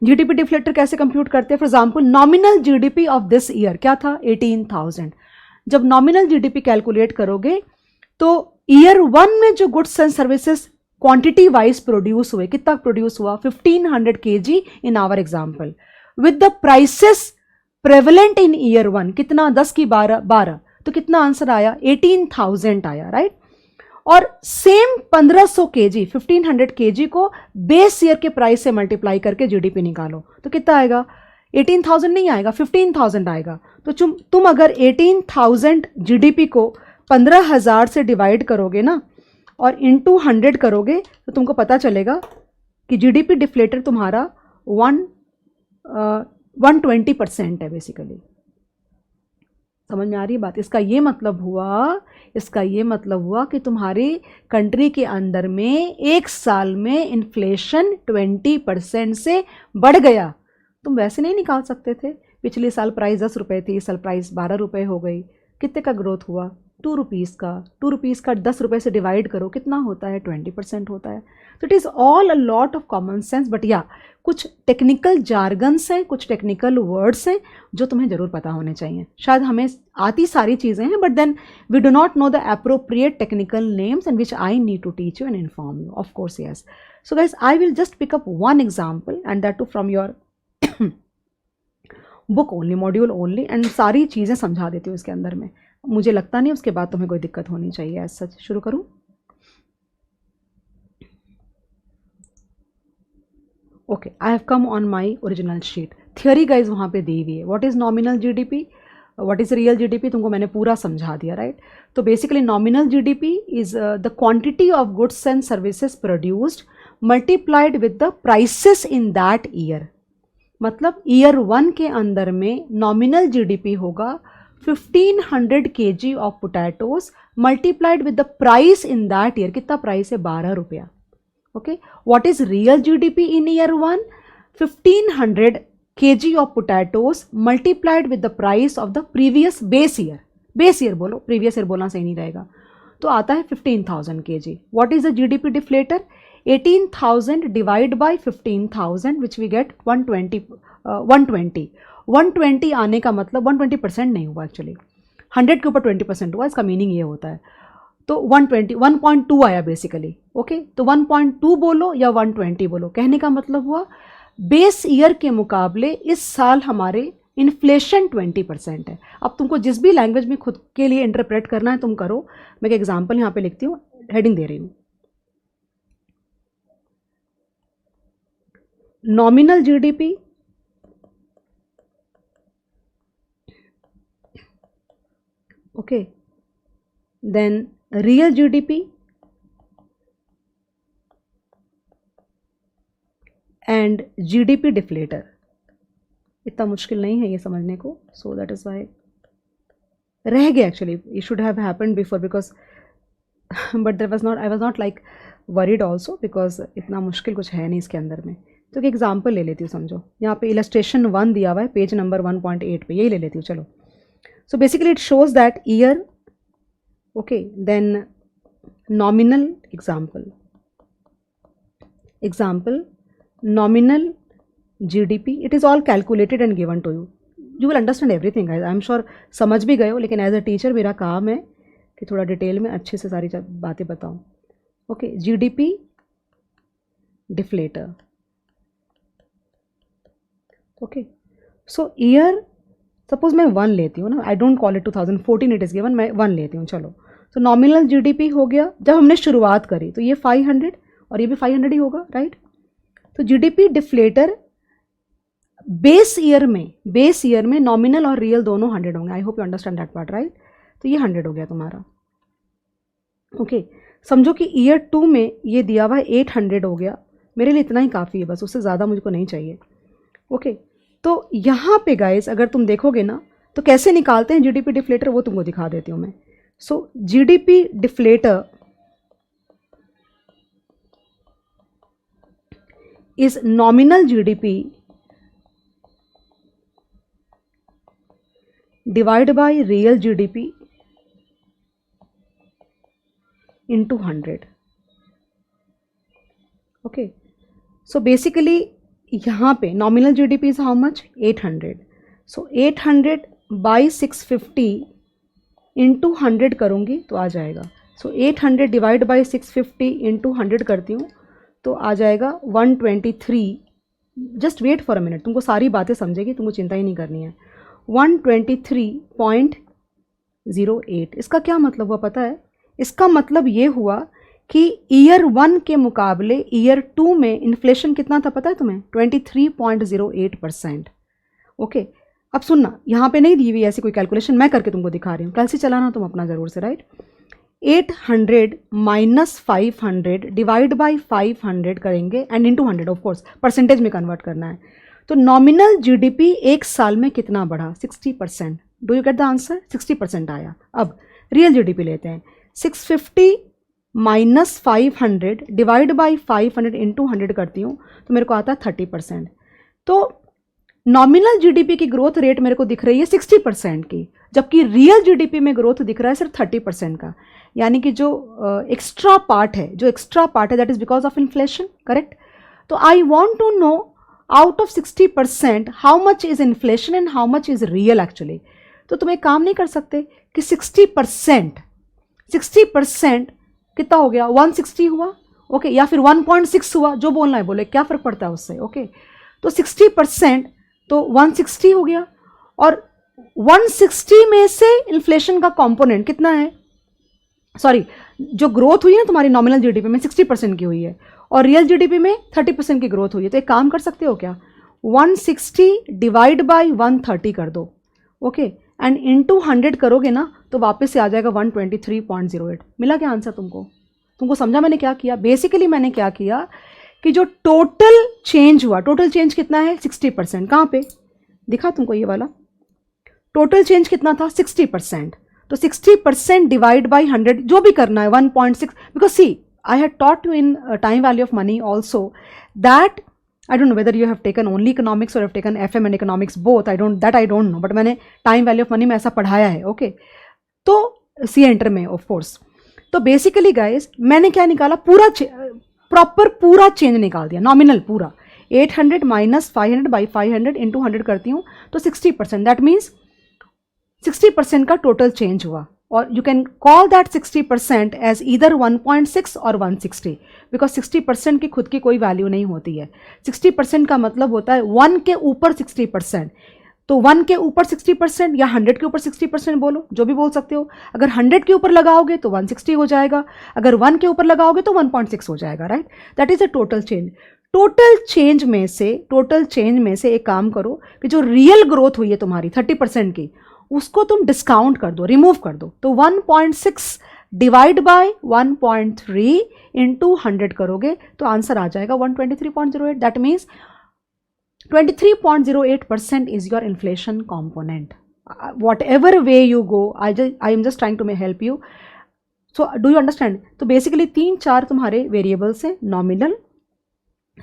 जीडीपी डिफ्लेटर कैसे कंप्यूट करते हैं? For example, nominal GDP of this year क्या था? 18,000। जब नॉमिनल जीडीपी कैलकुलेट करोगे तो ईयर 1 में जो goods and services quantity wise produce हुए, कितना प्रोड्यूस हुआ? 1500 kg in our example, with the prices prevalent in year 1 कितना? 10 की 12, तो कितना आंसर आया? 18,000 आया, राइट। और सेम 1500 kg 1500 kg को बेस ईयर के प्राइस से मल्टीप्लाई करके जीडीपी निकालो तो कितना आएगा? 18,000 नहीं आएगा, 15,000 आएगा। तो तुम अगर 18,000 जीडीपी को 15,000 से डिवाइड करोगे ना और इंटू 100 करोगे तो तुमको पता चलेगा कि जीडीपी डिफ्लेटर तुम्हारा 120% है बेसिकली। समझ में आ रही है बात? इसका ये मतलब हुआ कि तुम्हारी कंट्री के अंदर में एक साल में इन्फ्लेशन 20% से बढ़ गया। तुम वैसे नहीं निकाल सकते थे। पिछले साल प्राइस 10 रुपये थी, इस साल प्राइस 12 रुपये हो गई। कितने का ग्रोथ हुआ? 2 रुपीज़ का। 2 रुपीज़ का 10 रुपये से डिवाइड करो, कितना होता है? 20% होता है। तो it is all a lot of common sense, but या कुछ टेक्निकल जार्गन्स हैं, कुछ टेक्निकल वर्ड्स हैं जो तुम्हें ज़रूर पता होने चाहिए। शायद हमें आती सारी चीज़ें हैं, but then we do not know the appropriate technical names and which I need to teach you and inform you, of course yes. So guys, I will just pick up one example and that too from your book only, module only, and सारी चीज़ें समझा देती हूँ इसके अंदर में। मुझे लगता नहीं उसके बाद तुम्हें कोई दिक्कत होनी चाहिए। एज सच शुरू करूँ? Okay, I have come on my original sheet. Theory guys वहाँ पे दी हुई है। What is nominal GDP, what is real GDP, तुमको मैंने पूरा समझा दिया, राइट? तो basically nominal GDP is the quantity of goods and services produced multiplied with the prices in that year. मतलब ईयर 1 के अंदर में नॉमिनल जीडीपी होगा 1500 kg of potatoes multiplied with the price in that year. कितना price है? 12 रुपया। Okay, what is real GDP in year 1? 1500 kg of potatoes multiplied with the price of the previous base year. Base year बोलो, previous year बोलना सही नहीं रहेगा, तो आता है 15,000 kg। What is the GDP deflator? 18,000 divide by 15,000 which we get 120। 120 आने का मतलब 120% नहीं हुआ एक्चुअली, 100 के ऊपर 20% हुआ, इसका मीनिंग ये होता है। तो 120 1.2 आया बेसिकली। ओके, तो 1.2 बोलो या 120 बोलो, कहने का मतलब हुआ बेस ईयर के मुकाबले इस साल हमारे इन्फ्लेशन 20% है। अब तुमको जिस भी लैंग्वेज में खुद के लिए इंटरप्रेट करना है तुम करो। मैं एक एग्जाम्पल यहाँ पे लिखती हूँ, हेडिंग दे रही हूँ, nominal GDP okay, then real GDP and GDP deflator. इतना मुश्किल नहीं है ये समझने को, सो दैट इज वाई रह गया actually. It should have happened before because but there was not, I was not like worried also because इतना मुश्किल कुछ है नहीं इसके अंदर में। तो एक एग्जाम्पल ले लेती हूँ, समझो यहाँ पे इलस्ट्रेशन 1 दिया हुआ है पेज नंबर 1.8 पे, यही ले लेती हूँ। चलो, so basically it shows that year, okay, then nominal example nominal GDP, it is all calculated and given to you, you will understand everything guys. I am sure समझ भी गए हो, लेकिन एज अ टीचर मेरा काम है कि थोड़ा डिटेल में अच्छे से सारी बातें बताऊँ। Okay, GDP deflator. ओके, सो ईयर सपोज मैं 1 लेती हूँ ना, I don't call it 2014 it is given, मैं 1 लेती हूँ। चलो, तो नॉमिनल जीडीपी हो गया जब हमने शुरुआत करी, तो ये 500 और ये भी 500 ही होगा, राइट? तो जीडीपी डिफ्लेटर बेस ईयर में नॉमिनल और रियल दोनों 100 होंगे। I hope you understand that part, right? तो ये 100 हो गया तुम्हारा। ओके, समझो कि ईयर 2 में ये दिया हुआ है 800 हो गया, मेरे लिए इतना ही काफ़ी है बस, उससे ज़्यादा मुझको नहीं चाहिए। ओके, तो यहाँ पे गाइस अगर तुम देखोगे ना तो कैसे निकालते हैं जीडीपी डिफ्लेटर, वो तुमको दिखा देती हूँ मैं। So GDP deflator is nominal GDP divided by real GDP into 100. Okay, so basically यहाँ पे nominal GDP is how much? 800. So 800 by 650 into 100 करूँगी तो आ जाएगा। So 800 डिवाइड बाई 650 into 100 करती हूँ तो आ जाएगा 123। Just wait for a minute, तुमको सारी बातें समझेगी, तुमको चिंता ही नहीं करनी है। 123.08। इसका क्या मतलब हुआ पता है? इसका मतलब ये हुआ कि ईयर 1 के मुकाबले ईयर 2 में इन्फ्लेशन कितना था पता है तुम्हें? 23.08%। ओके, अब सुनना, यहाँ पे नहीं दी हुई ऐसी कोई कैलकुलेशन, मैं करके तुमको दिखा रही हूँ, कल से चलाना तुम अपना ज़रूर से, राइट? 800 माइनस 500 डिवाइड बाई 500 करेंगे and into 100, of course percentage में कन्वर्ट करना है। तो नॉमिनल जीडीपी एक साल में कितना बढ़ा? 60%। Do you get the answer? 60% आया। अब रियल जीडीपी लेते हैं, 650 माइनस 500 डिवाइड बाई 500 इंटू 100 करती हूँ तो मेरे को आता है 30%। तो नॉमिनल जीडीपी की ग्रोथ रेट मेरे को दिख रही है 60% की, जबकि रियल जीडीपी में ग्रोथ दिख रहा है सिर्फ 30% का। यानी कि जो एक्स्ट्रा पार्ट है that is because of inflation, correct? तो I want to know out of 60% how much is inflation and how much is real actually. तो तुम एक काम नहीं कर सकते कि 60% कितना हो गया? 160 हुआ, ओके, या फिर 1.6 हुआ, जो बोलना है बोले, क्या फर्क पड़ता है उससे? ओके, तो 60% तो 160 हो गया, और 160 में से इन्फ्लेशन का कंपोनेंट कितना है, सॉरी जो ग्रोथ हुई है ना तुम्हारी नॉमिनल जीडीपी में 60% की हुई है और रियल जीडीपी में 30% की ग्रोथ हुई है, तो एक काम कर सकते हो क्या, 160 डिवाइड बाई 130 कर दो, ओके, एंड इनटू 100 करोगे ना तो वापस से आ जाएगा 123.08। मिला क्या आंसर तुमको? तुमको समझा मैंने क्या किया? बेसिकली मैंने क्या किया कि जो टोटल चेंज हुआ, टोटल चेंज कितना है 60%, कहाँ पे दिखा तुमको ये वाला, टोटल चेंज कितना था 60%, तो 60% डिवाइड बाई 100 जो भी करना है 1.6, because see I had taught you in time value of money also that I don't know whether you have taken only economics or have taken FM and economics both. I don't know, but मैंने time value of money में ऐसा पढ़ाया है, okay तो सी enter में of course. तो basically guys मैंने क्या निकाला, पूरा प्रॉपर पूरा चेंज निकाल दिया, नॉमिनल पूरा 800 माइनस 500 बाई 500 इंटू 100 करती हूँ तो 60%, दैट मीन्स 60% का टोटल चेंज हुआ, और you can call that 60% as either 1.6 और 160, बिकॉज 60% की खुद की कोई वैल्यू नहीं होती है। 60% का मतलब होता है 1 के ऊपर 60%, तो 1 के ऊपर 60% या 100 के ऊपर 60% बोलो, जो भी बोल सकते हो। अगर 100 के ऊपर लगाओगे तो 160 हो जाएगा, अगर 1 के ऊपर लगाओगे तो 1.6 हो जाएगा, right. That is a total change. Total change में से एक काम करो कि जो रियल ग्रोथ हुई है तुम्हारी 30% की, उसको तुम डिस्काउंट कर दो, रिमूव कर दो, तो 1.6 डिवाइड बाय 1.3 इंटू 100 करोगे तो आंसर आ जाएगा 123.08। That means 23.08% is your inflation component. Whatever way you go, I am just trying to help you. So do you understand? तो basically 3-4 तुम्हारे variables हैं, nominal,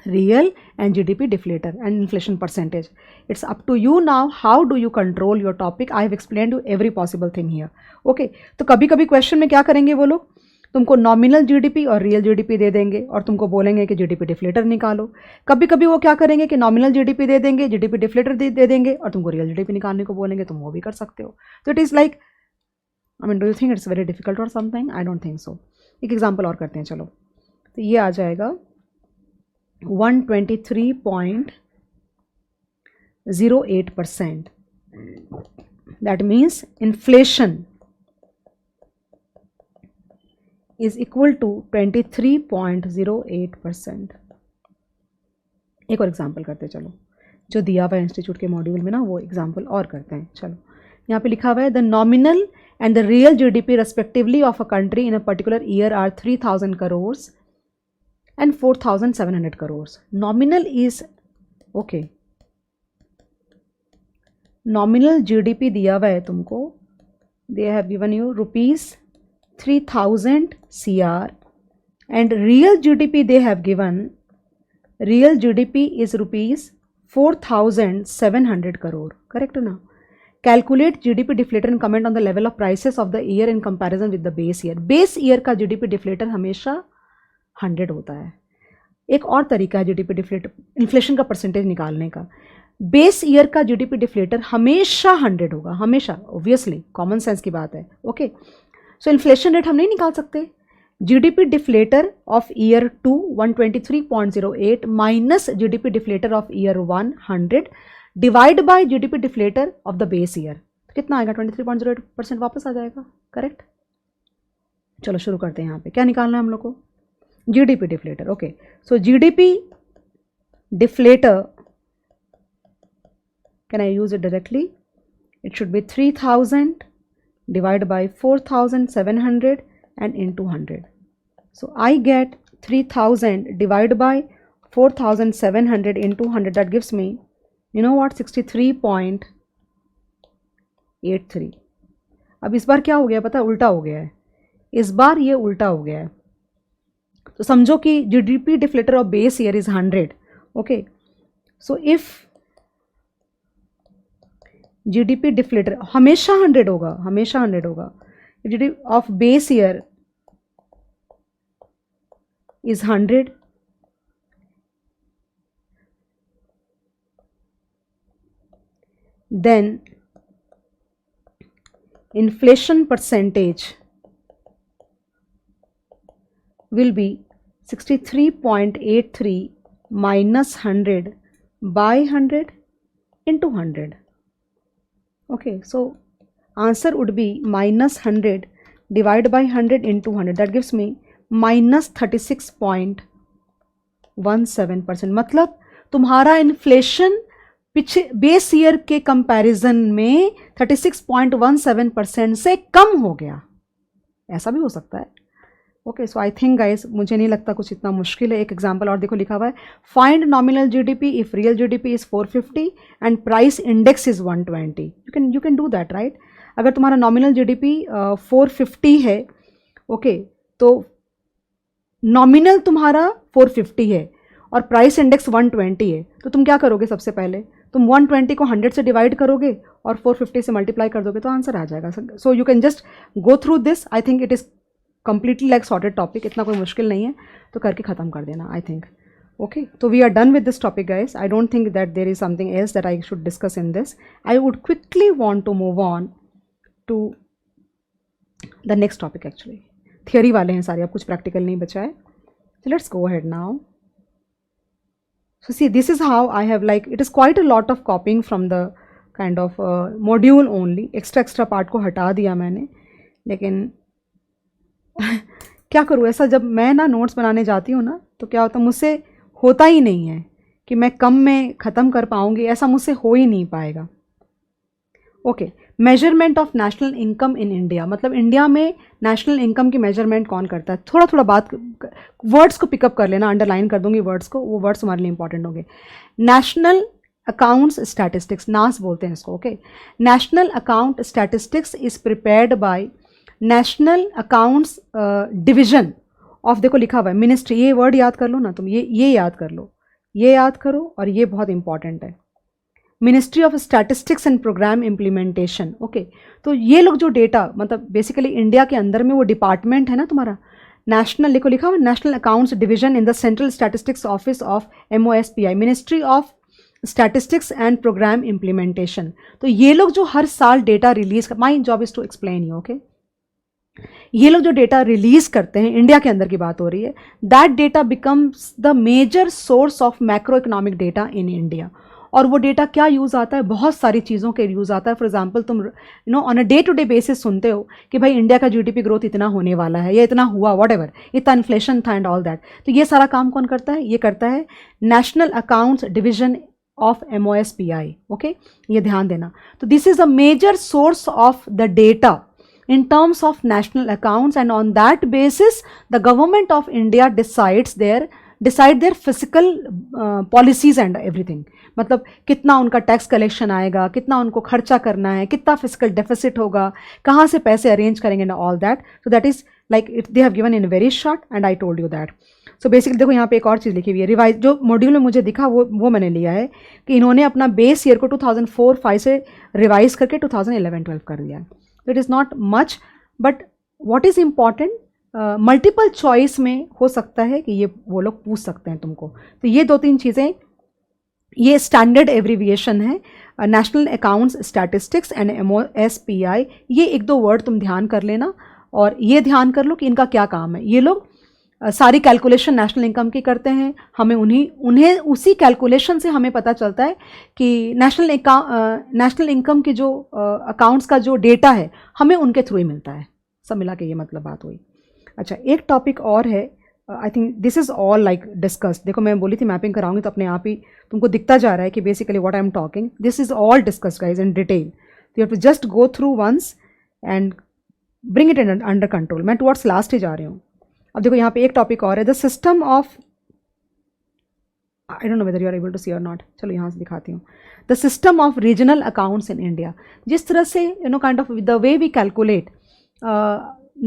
real and GDP deflator and inflation percentage. It's up to you now. How do you control your topic? I have explained you every possible thing here. Okay. तो कभी कभी question में क्या करेंगे वो लोग, तुमको नॉमिनल जीडीपी और रियल जीडीपी दे देंगे और तुमको बोलेंगे कि जीडीपी डिफ्लेटर निकालो। कभी कभी वो क्या करेंगे कि नॉमिनल जीडीपी दे देंगे, जीडीपी डिफ्लेटर दे देंगे और तुमको रियल जीडीपी निकालने को बोलेंगे, तुम वो भी कर सकते हो। तो it is like, I mean do you think it's very difficult और something? I don't think so. एक एग्जाम्पल और करते हैं, चलो। तो ये आ जाएगा 123.08%, that means inflation is equal to 23.08%। एक और एग्जाम्पल करते हैं, चलो, जो दिया हुआ है इंस्टीट्यूट के मॉड्यूल में ना, वो एग्जाम्पल और करते हैं। चलो, यहाँ पे लिखा हुआ है the nominal and the real GDP respectively of a country in a particular year are 3000 crore and 4700 crore. Nominal is okay, nominal GDP दिया हुआ है तुमको, they have given you ₹3000 CR and real GDP they have given, real GDP is ₹4700 crore, correct ना? Calculate GDP deflator and comment on the level of prices of the year in comparison with the base year. Base year का GDP deflator हमेशा 100 होता है। एक और तरीका है GDP deflator inflation का परसेंटेज निकालने का, बेस ईयर का GDP डिफ्लेटर हमेशा 100 होगा, हमेशा, ऑब्वियसली कॉमन सेंस की बात है, ओके। सो इन्फ्लेशन रेट हम नहीं निकाल सकते। GDP deflator of year 2 123.08 minus GDP deflator of year 1 100 divide by GDP deflator of the base year, तो कितना आएगा 23.08% वापस आ जाएगा, करेक्ट। चलो शुरू करते हैं। यहाँ पे क्या निकालना है हम लोग को, GDP deflator, okay. So GDP deflator, can I use it directly, it should be 3000 divided by 4700 and into 100. So I get 3000 divided by 4700 into 100, that gives me, you know what, 63.83। अब इस बार क्या हो गया पता है, उल्टा हो गया है, इस बार ये उल्टा हो गया है। तो समझो कि GDP deflator of base year is 100, okay. So if GDP deflator हमेशा 100 होगा, हमेशा 100 होगा। GDP of base year is 100, then inflation percentage will be 63.83 minus 100 by 100 into 100, Okay, so answer would be -100 divided by 100 into 100, that gives me -36.17%. मतलब तुम्हारा inflation पिछले base year के comparison में 36.17% से कम हो गया, ऐसा भी हो सकता है. Okay, so I think guys, मुझे नहीं लगता कुछ इतना मुश्किल है. एक एग्जांपल और देखो, लिखा हुआ है find nominal GDP if real GDP is 450 and price index is 120. You can do that, right. अगर तुम्हारा नॉमिनल जीडीपी 450 है, ओके, तो नॉमिनल तुम्हारा 450 है और प्राइस इंडेक्स 120 है, तो तुम क्या करोगे? सबसे पहले तुम 120 को 100 से डिवाइड करोगे और 450 से मल्टीप्लाई कर दोगे, तो आंसर आ जाएगा. So you can just go through this. I think it is completely like sorted topic, इतना कोई मुश्किल नहीं है, तो करके ख़त्म कर देना. आई थिंक ओके, तो we are done with this topic guys. I don't think that there is something else that I should discuss in this. I would quickly want to move on to the next topic. Actually theory वाले हैं सारे, अब कुछ practical नहीं बचा है. So let's go ahead now. So see, this is how I have, like, it is quite a lot of copying from the kind of module only. extra part को हटा दिया मैंने, लेकिन क्या करूँ, ऐसा जब मैं ना नोट्स बनाने जाती हूँ ना, तो क्या होता है, मुझसे होता ही नहीं है कि मैं कम में ख़त्म कर पाऊँगी, ऐसा मुझसे हो ही नहीं पाएगा. Okay, measurement of national income in India, मतलब इंडिया में नेशनल इनकम की मेजरमेंट कौन करता है. थोड़ा बात, वर्ड्स को पिकअप कर लेना, अंडरलाइन कर दूंगी वर्ड्स को, वो वर्ड्स हमारे लिए इंपॉर्टेंट होंगे. नेशनल अकाउंट्स स्टैटिस्टिक्स, नास बोलते हैं इसको. Okay, national account statistics is prepared by national accounts division of, देखो लिखा हुआ है मिनिस्ट्री. ये वर्ड याद कर लो ना तुम, ये याद कर लो, ये याद करो, और ये बहुत इंपॉर्टेंट है. Ministry of statistics and programme implementation. Okay, तो ये लोग जो डेटा, मतलब बेसिकली इंडिया के अंदर में वो डिपार्टमेंट है ना तुम्हारा नेशनल, देखो लिखा हुआ national accounts division in the central statistics office of MOSPI, ministry of statistics and programme implementation. तो ये लोग जो हर साल डेटा रिलीज कर, my job is to explain you. Okay, ये लोग जो डेटा रिलीज करते हैं, इंडिया के अंदर की बात हो रही है, that data becomes the major source of macro economic data in India. और वो डेटा क्या यूज़ आता है, बहुत सारी चीज़ों के यूज़ आता है. फॉर एग्जांपल, तुम on a day to day basis सुनते हो कि भाई इंडिया का GDP ग्रोथ इतना होने वाला है, या इतना हुआ, वॉट एवर, इतना इन्फ्लेशन था एंड ऑल दैट. तो ये सारा काम कौन करता है? ये करता है national accounts division of MOSPI. Okay, ये ध्यान देना. तो this is a major source of the data in terms of national accounts, and on that basis the government of India decide their fiscal policies and everything. मतलब कितना उनका tax collection आएगा, कितना उनको खर्चा करना है, कितना फिजिकल डेफिसिट होगा, कहाँ से पैसे अरेंज करेंगे and all that. So that is like it they have given in very short and I told you that. So basically देखो यहाँ पे एक और चीज़ लिखी हुई है, रिवाइज जो मॉड्यूल में मुझे दिखा वो मैंने लिया है कि इन्होंने अपना बेस ईयर को 2004-05 से रिवाइज करके 2011-12 कर दिया है. It is not much, but what is important, multiple choice में हो सकता है कि ये वो लोग पूछ सकते हैं तुमको. तो ये 2-3 चीज़ें, ये स्टैंडर्ड एब्रीविएशन है, national accounts statistics and MOSPI. ये 1-2 वर्ड तुम ध्यान कर लेना, और ये ध्यान कर लो कि इनका क्या काम है. ये लोग सारी कैलकुलेशन नेशनल इनकम की करते हैं. हमें उन्हें उसी कैलकुलेशन से हमें पता चलता है कि नेशनल इनकम की जो अकाउंट्स का जो डेटा है, हमें उनके थ्रू ही मिलता है. सब मिला के ये मतलब बात हुई. अच्छा, एक टॉपिक और है, आई think this is all like discussed. देखो मैं बोली थी मैपिंग कराऊंगी, तो अपने आप ही तुमको दिखता जा रहा है कि basically what I am talking, this is all discussed guys in detail. You have to just go through once and bring it in under control. मैं टुवर्ड्स लास्ट ही जा रही हूँ. अब देखो यहाँ पे एक टॉपिक और है, the system of, I don't know whether you are able to see और नॉट. चलो यहाँ से दिखाती हूँ. The system of regional accounts in India. जिस तरह से kind of the way we calculate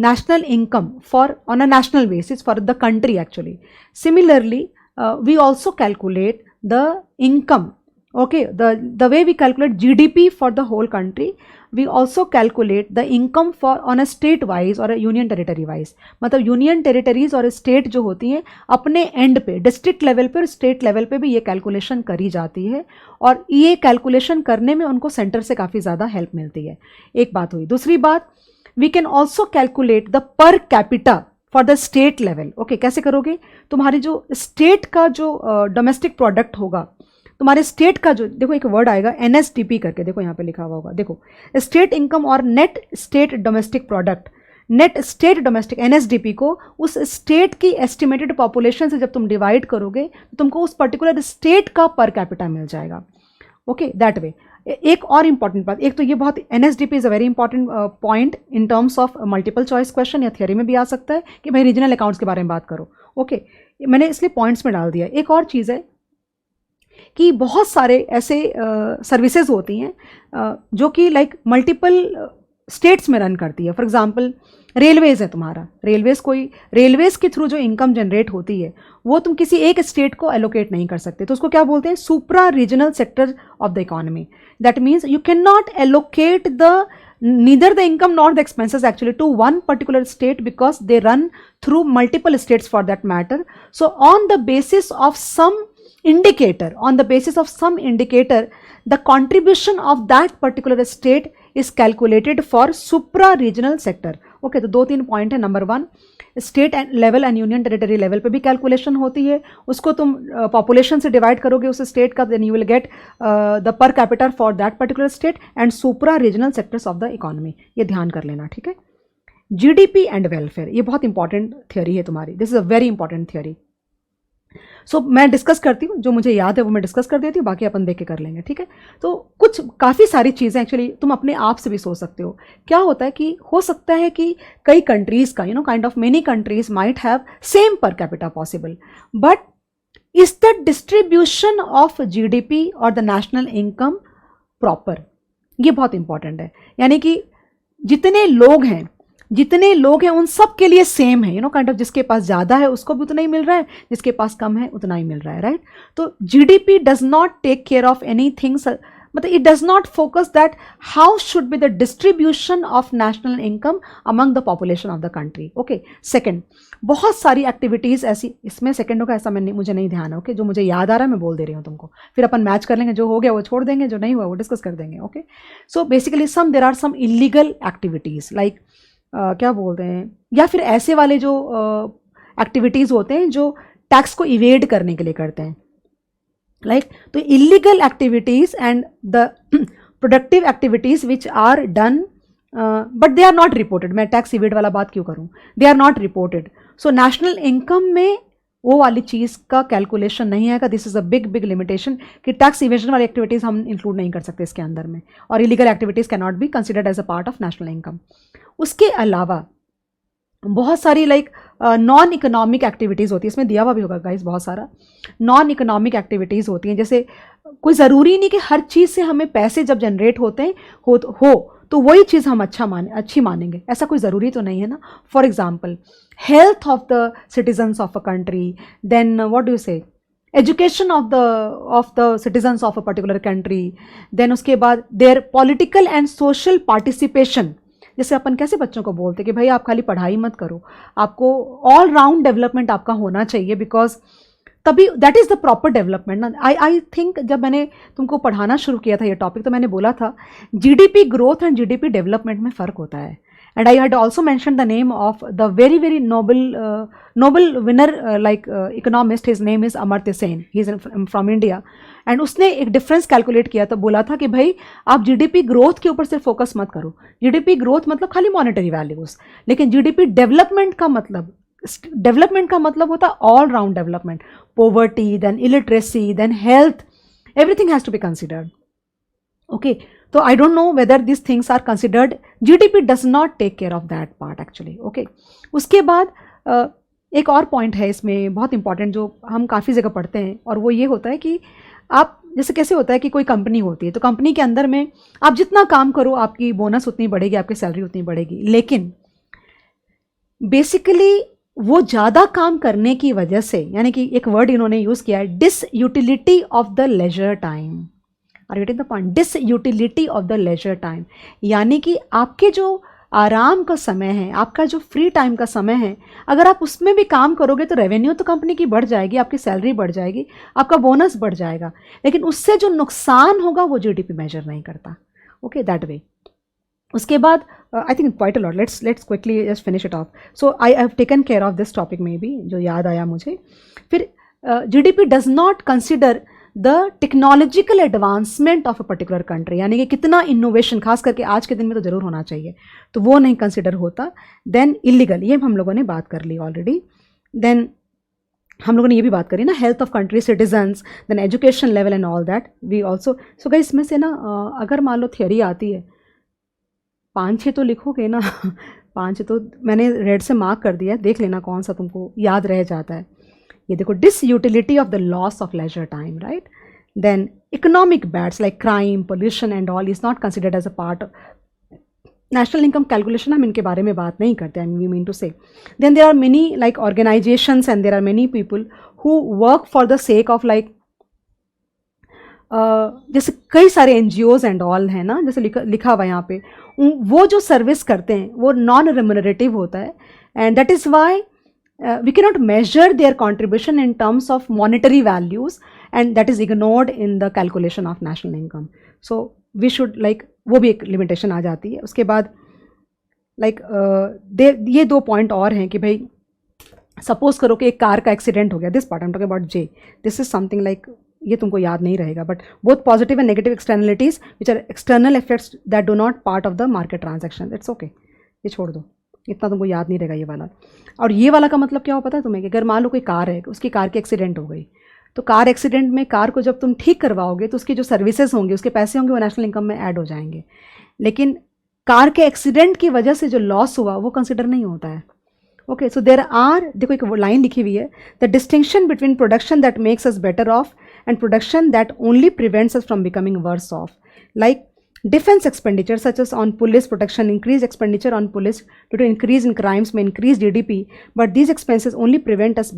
national income for on a national basis for the country actually. Similarly, we also calculate the income. Okay, the way we calculate GDP for the whole country, we also calculate the income for on a state wise or a union territory wise. मतलब union territories और state जो होती हैं, अपने end पे district level पे और state level पे भी ये calculation करी जाती है, और ये calculation करने में उनको center से काफ़ी ज़्यादा help मिलती है. एक बात हुई. दूसरी बात, we can also calculate the per capita for the state level. Okay, कैसे करोगे? तुम्हारी जो स्टेट का जो डोमेस्टिक प्रोडक्ट होगा, तुम्हारे स्टेट का जो, देखो एक वर्ड आएगा NSDP करके, देखो यहाँ पे लिखा हुआ होगा, देखो स्टेट इनकम और net state domestic product, net state domestic NSDP को उस स्टेट की एस्टिमेटेड पॉपुलेशन से जब तुम डिवाइड करोगे तो तुमको उस पर्टिकुलर स्टेट का पर कैपिटा मिल जाएगा। Okay, that way. एक और इंपॉर्टेंट बात, एक तो ये बहुत NSDP is a very important point in terms of multiple choice question या थियरी में भी आ सकता है कि भाई रीजनल अकाउंट्स के बारे में बात करो। ओके, मैंने इसलिए पॉइंट्स में डाल दिया। एक और चीज़ है कि बहुत सारे ऐसे सर्विसेज होती हैं जो कि लाइक मल्टीपल स्टेट्स में रन करती है। फॉर एग्जांपल रेलवेज है तुम्हारा, रेलवेज के थ्रू जो इनकम जनरेट होती है वो तुम किसी एक स्टेट को एलोकेट नहीं कर सकते, तो उसको क्या बोलते हैं, supra regional sector of the economy. That means you can not allocate the neither the income nor the expenses actually to one particular state because they run through multiple states for that matter. So on the basis of some indicator, the contribution of that particular state is calculated for supra regional sector. Okay, तो 2-3 point है। Number 1, state level and union territory level पे भी calculation होती है, उसको तुम population से divide करोगे उस स्टेट का, then you will get the per capita for that particular state and supra regional sectors of the economy. ये ध्यान कर लेना, ठीक है। GDP एंड वेलफेयर, ये बहुत इंपॉर्टेंट थियोरी है तुम्हारी, this is a very important theory. So मैं डिस्कस करती हूँ, जो मुझे याद है वो मैं डिस्कस कर देती हूँ, बाकी अपन देख के कर लेंगे, ठीक है। तो कुछ काफ़ी सारी चीज़ें एक्चुअली तुम अपने आप से भी सोच सकते हो। क्या होता है कि हो सकता है कि कई कंट्रीज़ का kind of many countries might have same per capita possible, but is the distribution of GDP और द नेशनल इनकम प्रॉपर, ये बहुत इंपॉर्टेंट है। यानी कि जितने लोग हैं उन सब के लिए सेम है, काइंड ऑफ जिसके पास ज़्यादा है उसको भी उतना ही मिल रहा है, जिसके पास कम है उतना ही मिल रहा है, राइट। तो GDP does not take care of any things, मतलब it does not focus that how should be the distribution of national income among the population of the country. Okay, second, बहुत सारी एक्टिविटीज़ ऐसी, इसमें second होगा ऐसा मुझे नहीं ध्यान है। ओके, जो मुझे याद आ रहा है मैं बोल दे रही हूँ तुमको, फिर अपन मैच कर लेंगे, जो हो गया वो छोड़ देंगे, जो नहीं हुआ वो डिस्कस कर देंगे। Okay, so basically there are some illegal activities like क्या बोलते हैं, या फिर ऐसे वाले जो एक्टिविटीज़ होते हैं जो टैक्स को इवेड करने के लिए करते हैं, लाइक तो illegal activities and the productive activities which are done but they are not reported. मैं टैक्स इवेड वाला बात क्यों करूँ, they are not reported. So national income में वो वाली चीज़ का कैलकुलेशन नहीं आएगा। This is a big limitation कि टैक्स इवेजन वाली एक्टिविटीज़ हम इंक्लूड नहीं कर सकते इसके अंदर में, और illegal activities can not be considered as a part of national income. उसके अलावा बहुत सारी लाइक नॉन इकोनॉमिक एक्टिविटीज़ होती है, इसमें दिया हुआ भी होगा गाइस, बहुत सारा नॉन इकोनॉमिक एक्टिविटीज़ होती हैं। जैसे कोई ज़रूरी नहीं कि हर चीज़ से हमें पैसे जब जनरेट होते हैं हो तो वही चीज़ हम अच्छी मानेंगे, ऐसा कोई ज़रूरी तो नहीं है ना। For example health of the citizens of a country, then what do you say, education of the citizens of a particular country, then उसके बाद their political and social participation. जैसे अपन कैसे बच्चों को बोलते हैं कि भाई आप खाली पढ़ाई मत करो, आपको ऑल राउंड डेवलपमेंट आपका होना चाहिए, बिकॉज तभी that is the proper development ना। आई थिंक जब मैंने तुमको पढ़ाना शुरू किया था ये टॉपिक, तो मैंने बोला था GDP growth and GDP development में फ़र्क होता है। And I had also mentioned the name of the very Nobel winner economist. His name is Amartya Sen. He is from India. And उसने एक डिफरेंस कैलकुलेट किया था, बोला था कि भाई आप GDP ग्रोथ के ऊपर सिर्फ फोकस मत करो। GDP ग्रोथ मतलब खाली मॉनेटरी वैल्यूज, लेकिन GDP डेवलपमेंट का मतलब होता है all round development, poverty, then illiteracy, then health, everything has to be considered. Okay, तो I don't know whether this things are considered, GDP does not take care of that part actually. Okay, उसके बाद एक और point है इसमें बहुत important जो हम काफ़ी जगह पढ़ते हैं, और वो ये होता है कि आप जैसे कैसे होता है कि कोई कंपनी होती है, तो कंपनी के अंदर में आप जितना काम करो आपकी बोनस उतनी बढ़ेगी, आपकी सैलरी उतनी बढ़ेगी, लेकिन बेसिकली वो ज़्यादा काम करने की वजह से, यानी कि एक वर्ड इन्होंने यूज़ किया है, disutility of the leisure time. Are getting the point? Disutility of the leisure time, यानी कि आपके जो आराम का समय है, आपका जो फ्री टाइम का समय है, अगर आप उसमें भी काम करोगे तो रेवेन्यू तो कंपनी की बढ़ जाएगी, आपकी सैलरी बढ़ जाएगी, आपका बोनस बढ़ जाएगा, लेकिन उससे जो नुकसान होगा वो GDP मेजर नहीं करता। Okay, that way. उसके बाद I think quite a lot, let's quickly just finish it off. So I have taken care of this topic में भी, जो याद आया मुझे। फिर GDP does not consider the technological advancement of a particular country, यानी कि कितना इनोवेशन, खास करके आज के दिन में तो ज़रूर होना चाहिए, तो वो नहीं कंसिडर होता। देन इलीगल, ये हम लोगों ने बात कर ली ऑलरेडी। देन हम लोगों ने ये भी बात करी ना, health of country citizens, then education level and all that we also. So guys इसमें से ना अगर मान लो थियोरी आती है 5-6 तो लिखोगे ना 5 तो मैंने रेड से मार्क कर दिया, देख लेना कौन सा तुमको याद रह जाता है। ये देखो, disutility of the loss of leisure time, right. Then economic bads like crime, pollution and all is not considered as a part national income calculation, हम इनके बारे में बात नहीं करते हैं, we mean to say. Then there are many like organisations and there are many people who work for the sake of like, जैसे कई सारे एनजीओज एंड ऑल हैं ना, जैसे लिखा हुआ यहाँ पे, वो जो सर्विस करते हैं वो नॉन रेम्यूनरेटिव होता है, and that is Y we cannot measure their contribution in terms of monetary values, and that is ignored in the calculation of national income. So we should like, वो भी एक limitation आ जाती है। उसके बाद like ये 2 पॉइंट और हैं कि भाई सपोज करो कि एक कार का एक्सीडेंट हो गया, this part I am talking about J, this is something like, ये तुमको याद नहीं रहेगा, but both positive and negative externalities which are external effects that do not part of the market transaction, it's okay, ये छोड़ दो, इतना तुमको याद नहीं रहेगा ये वाला। और ये वाला का मतलब क्या हो पता है तुम्हें, कि अगर मान लो कोई कार है, उसकी कार की एक्सीडेंट हो गई, तो कार एक्सीडेंट में कार को जब तुम ठीक करवाओगे तो उसकी जो सर्विसेज होंगी, उसके पैसे होंगे, वो नेशनल इनकम में ऐड हो जाएंगे, लेकिन कार के एक्सीडेंट की वजह से जो लॉस हुआ वो कंसिडर नहीं होता है। ओके, सो देर आर, देखो एक लाइन लिखी हुई है, the distinction between production that makes us better off and production that only prevents us from becoming worse off, like defense expenditure such as on police protection, increased expenditure on police due to increase in crimes may increase GDP, but these expenses only prevent us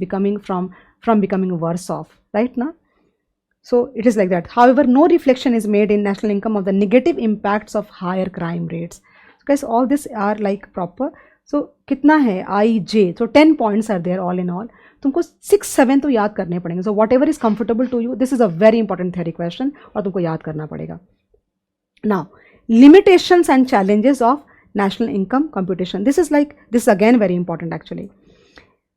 from becoming worse off, right now? So it is like that. However, no reflection is made in national income of the negative impacts of higher crime rates. So guys, all this are like proper. So कितना है IJ, so 10 points are there all in all. तुमको 6-7 तो याद करने पड़ेंगे, so whatever is comfortable to you, this is a very important theory question और तुमको याद करना पड़ेगा। Now, limitations and challenges of national income computation. This is again very important actually.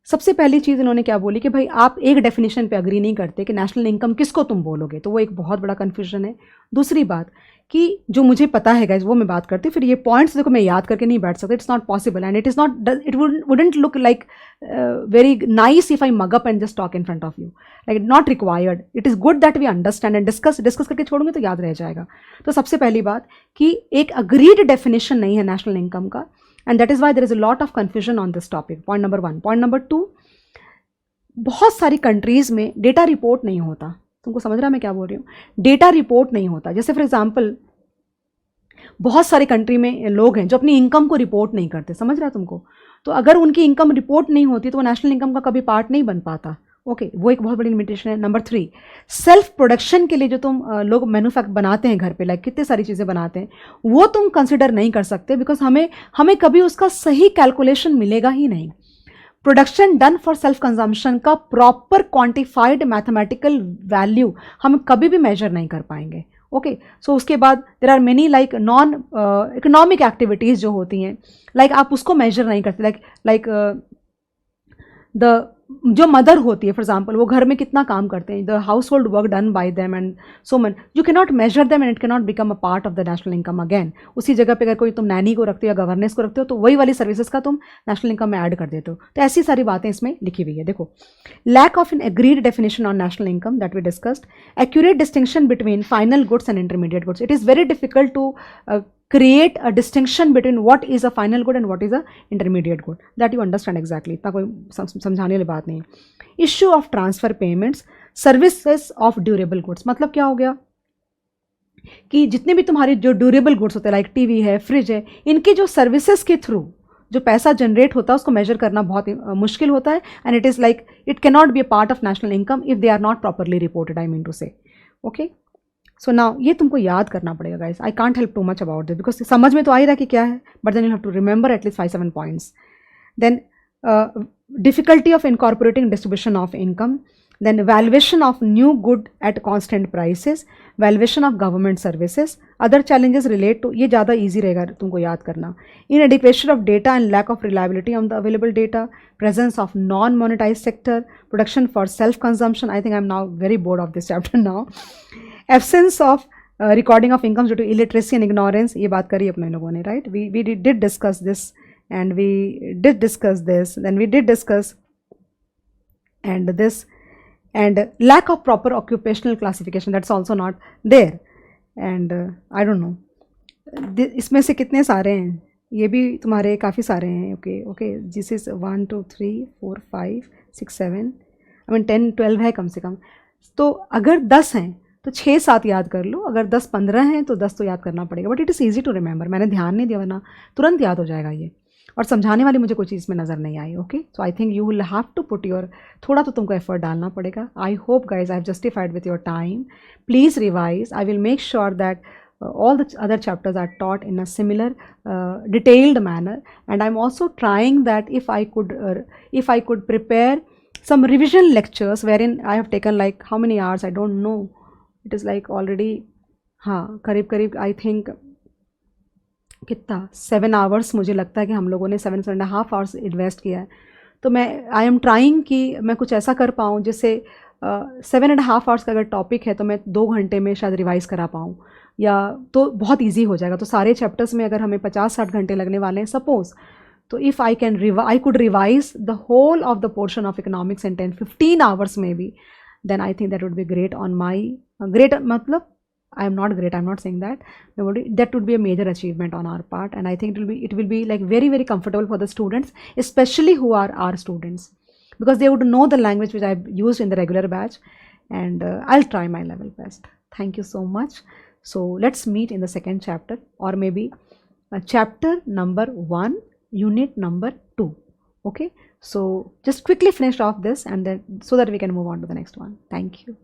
सबसे पहली चीज़ इन्होंने क्या बोली कि भाई आप एक डेफिनेशन पे अग्री नहीं करते कि नेशनल इनकम किसको तुम बोलोगे, तो वो एक बहुत बड़ा कन्फ्यूजन है। दूसरी बात कि जो मुझे पता है गाइस वो मैं बात करती हूँ, फिर ये पॉइंट्स देखो मैं याद करके नहीं बैठ सकता, it's not possible and it wouldn't look like very nice if I mug up and just talk in front of you, like not required. It is good that we understand and discuss करके छोड़ूंगे तो याद रह जाएगा। तो सबसे पहली बात कि एक अग्रीड डेफिनेशन नहीं है नेशनल इनकम का, and that is why there is a lot of confusion on this topic, point number 1। Point number 2, बहुत सारी कंट्रीज़ में डेटा रिपोर्ट नहीं होता। तुमको समझ रहा मैं क्या बोल रही हूँ, डेटा रिपोर्ट नहीं होता। जैसे फॉर एग्जांपल बहुत सारे कंट्री में लोग हैं जो अपनी इनकम को रिपोर्ट नहीं करते, समझ रहा तुमको, तो अगर उनकी इनकम रिपोर्ट नहीं होती तो वो नेशनल इनकम का कभी पार्ट नहीं बन पाता। ओके, वो एक बहुत बड़ी लिमिटेशन है। नंबर 3, सेल्फ प्रोडक्शन के लिए जो तुम लोग मैन्युफैक्चर बनाते हैं घर पे, लाइक कितने सारी चीज़ें बनाते हैं, वो तुम कंसिडर नहीं कर सकते, बिकॉज हमें कभी उसका सही कैलकुलेशन मिलेगा ही नहीं। Production done for self consumption का प्रॉपर क्वांटिफाइड मैथमेटिकल वैल्यू हम कभी भी मेजर नहीं कर पाएंगे। ओके, सो उसके बाद there are many like non economic activities जो होती हैं, लाइक आप उसको मेजर नहीं करते, लाइक द जो मदर होती है फॉर एग्जाम्पल, वो घर में कितना काम करते हैं, the household work done by them and so on, you can not measure them and it can not become a part of the national income. Again उसी जगह पे अगर कोई तुम नैनी को रखते हो या गवर्नेंस को रखते हो तो वही वाली सर्विसेज का तुम नेशनल इनकम में ऐड कर देते हो। तो ऐसी सारी बातें इसमें लिखी हुई है। देखो, lack of an agreed definition on national income that we discussed, accurate distinction between final goods and intermediate goods, it is very difficult to create a distinction between what is a final good and what is a intermediate good, that you understand exactly, इतना कोई समझाने वाली बात नहीं। Issue of transfer payments, services of durable goods, मतलब क्या हो गया कि जितने भी तुम्हारे जो ड्यूरेबल गुड्स होते हैं, लाइक टीवी है, फ्रिज है, इनकी जो सर्विसेज के थ्रू जो पैसा जनरेट होता है उसको मेजर करना बहुत मुश्किल होता है, and it is like it can not be a part of national income if they are not properly reported, I mean to से। ओके, सो नाउ ये तुमको याद करना पड़ेगा guys, I can't help too much about this because समझ में तो आ ही रहा कि क्या है, but then you have to remember at least 5-7 points. Then difficulty of incorporating distribution of income, then valuation of new good at constant prices, valuation of government services. Other challenges relate to, ये ज़्यादा easy रहेगा तुमको याद करना, inadequacy of data and lack of reliability on the available data, presence of non-monetized sector, production for self-consumption. I think I'm now very bored of this chapter now. Absence of recording of incomes due to illiteracy and ignorance. ये बात करी अपने लोगों ने, right? We did discuss this, and we did discuss this, then we did discuss and this, and lack of proper occupational classification, that's also not there. And I don't know, इसमें से कितने सारे हैं, ये भी तुम्हारे काफ़ी सारे हैं. Okay this is 1 2 3 4 5 6 7 I mean 10 12 है कम से कम. तो अगर 10 हैं तो 6-7 याद कर लो, अगर 10-15 हैं तो 10 तो याद करना पड़ेगा. But it is easy to remember, मैंने ध्यान नहीं दिया वरना तुरंत याद हो जाएगा ये. और समझाने वाली मुझे कोई चीज़ में नज़र नहीं आई. Okay, so I think you will have to put your, थोड़ा तो तुमको एफर्ट डालना पड़ेगा. I hope guys I have justified with your time. Please revise. I will make sure that all the other chapters are taught in a similar detailed manner, and I'm also trying that if I could prepare some revision lectures wherein I have taken like how many hours I don't know, it is like already हाँ करीब I think कितना 7 hours मुझे लगता है कि हम लोगों ने 7.5 hours इन्वेस्ट किया है. तो मैं आई एम ट्राइंग कि मैं कुछ ऐसा कर पाऊँ जिससे 7.5 hours का अगर टॉपिक है तो मैं 2 घंटे में शायद रिवाइज़ करा पाऊँ, या तो बहुत इजी हो जाएगा. तो सारे चैप्टर्स में अगर हमें 50-60 घंटे लगने वाले हैं सपोज, तो if I could revise the whole of the portion of economics in 10-15 hours में भी, then I think that would be great on my great, मतलब I am not great, I'm not saying that. That would be a major achievement on our part, and I think it will be like very, very comfortable for the students, especially who are our students, because they would know the language which I've used in the regular batch, and I'll try my level best. Thank you so much. So let's meet in the second chapter, or maybe chapter number 1, unit number 2. Okay, so just quickly finish off this, and then so that we can move on to the next one. Thank you.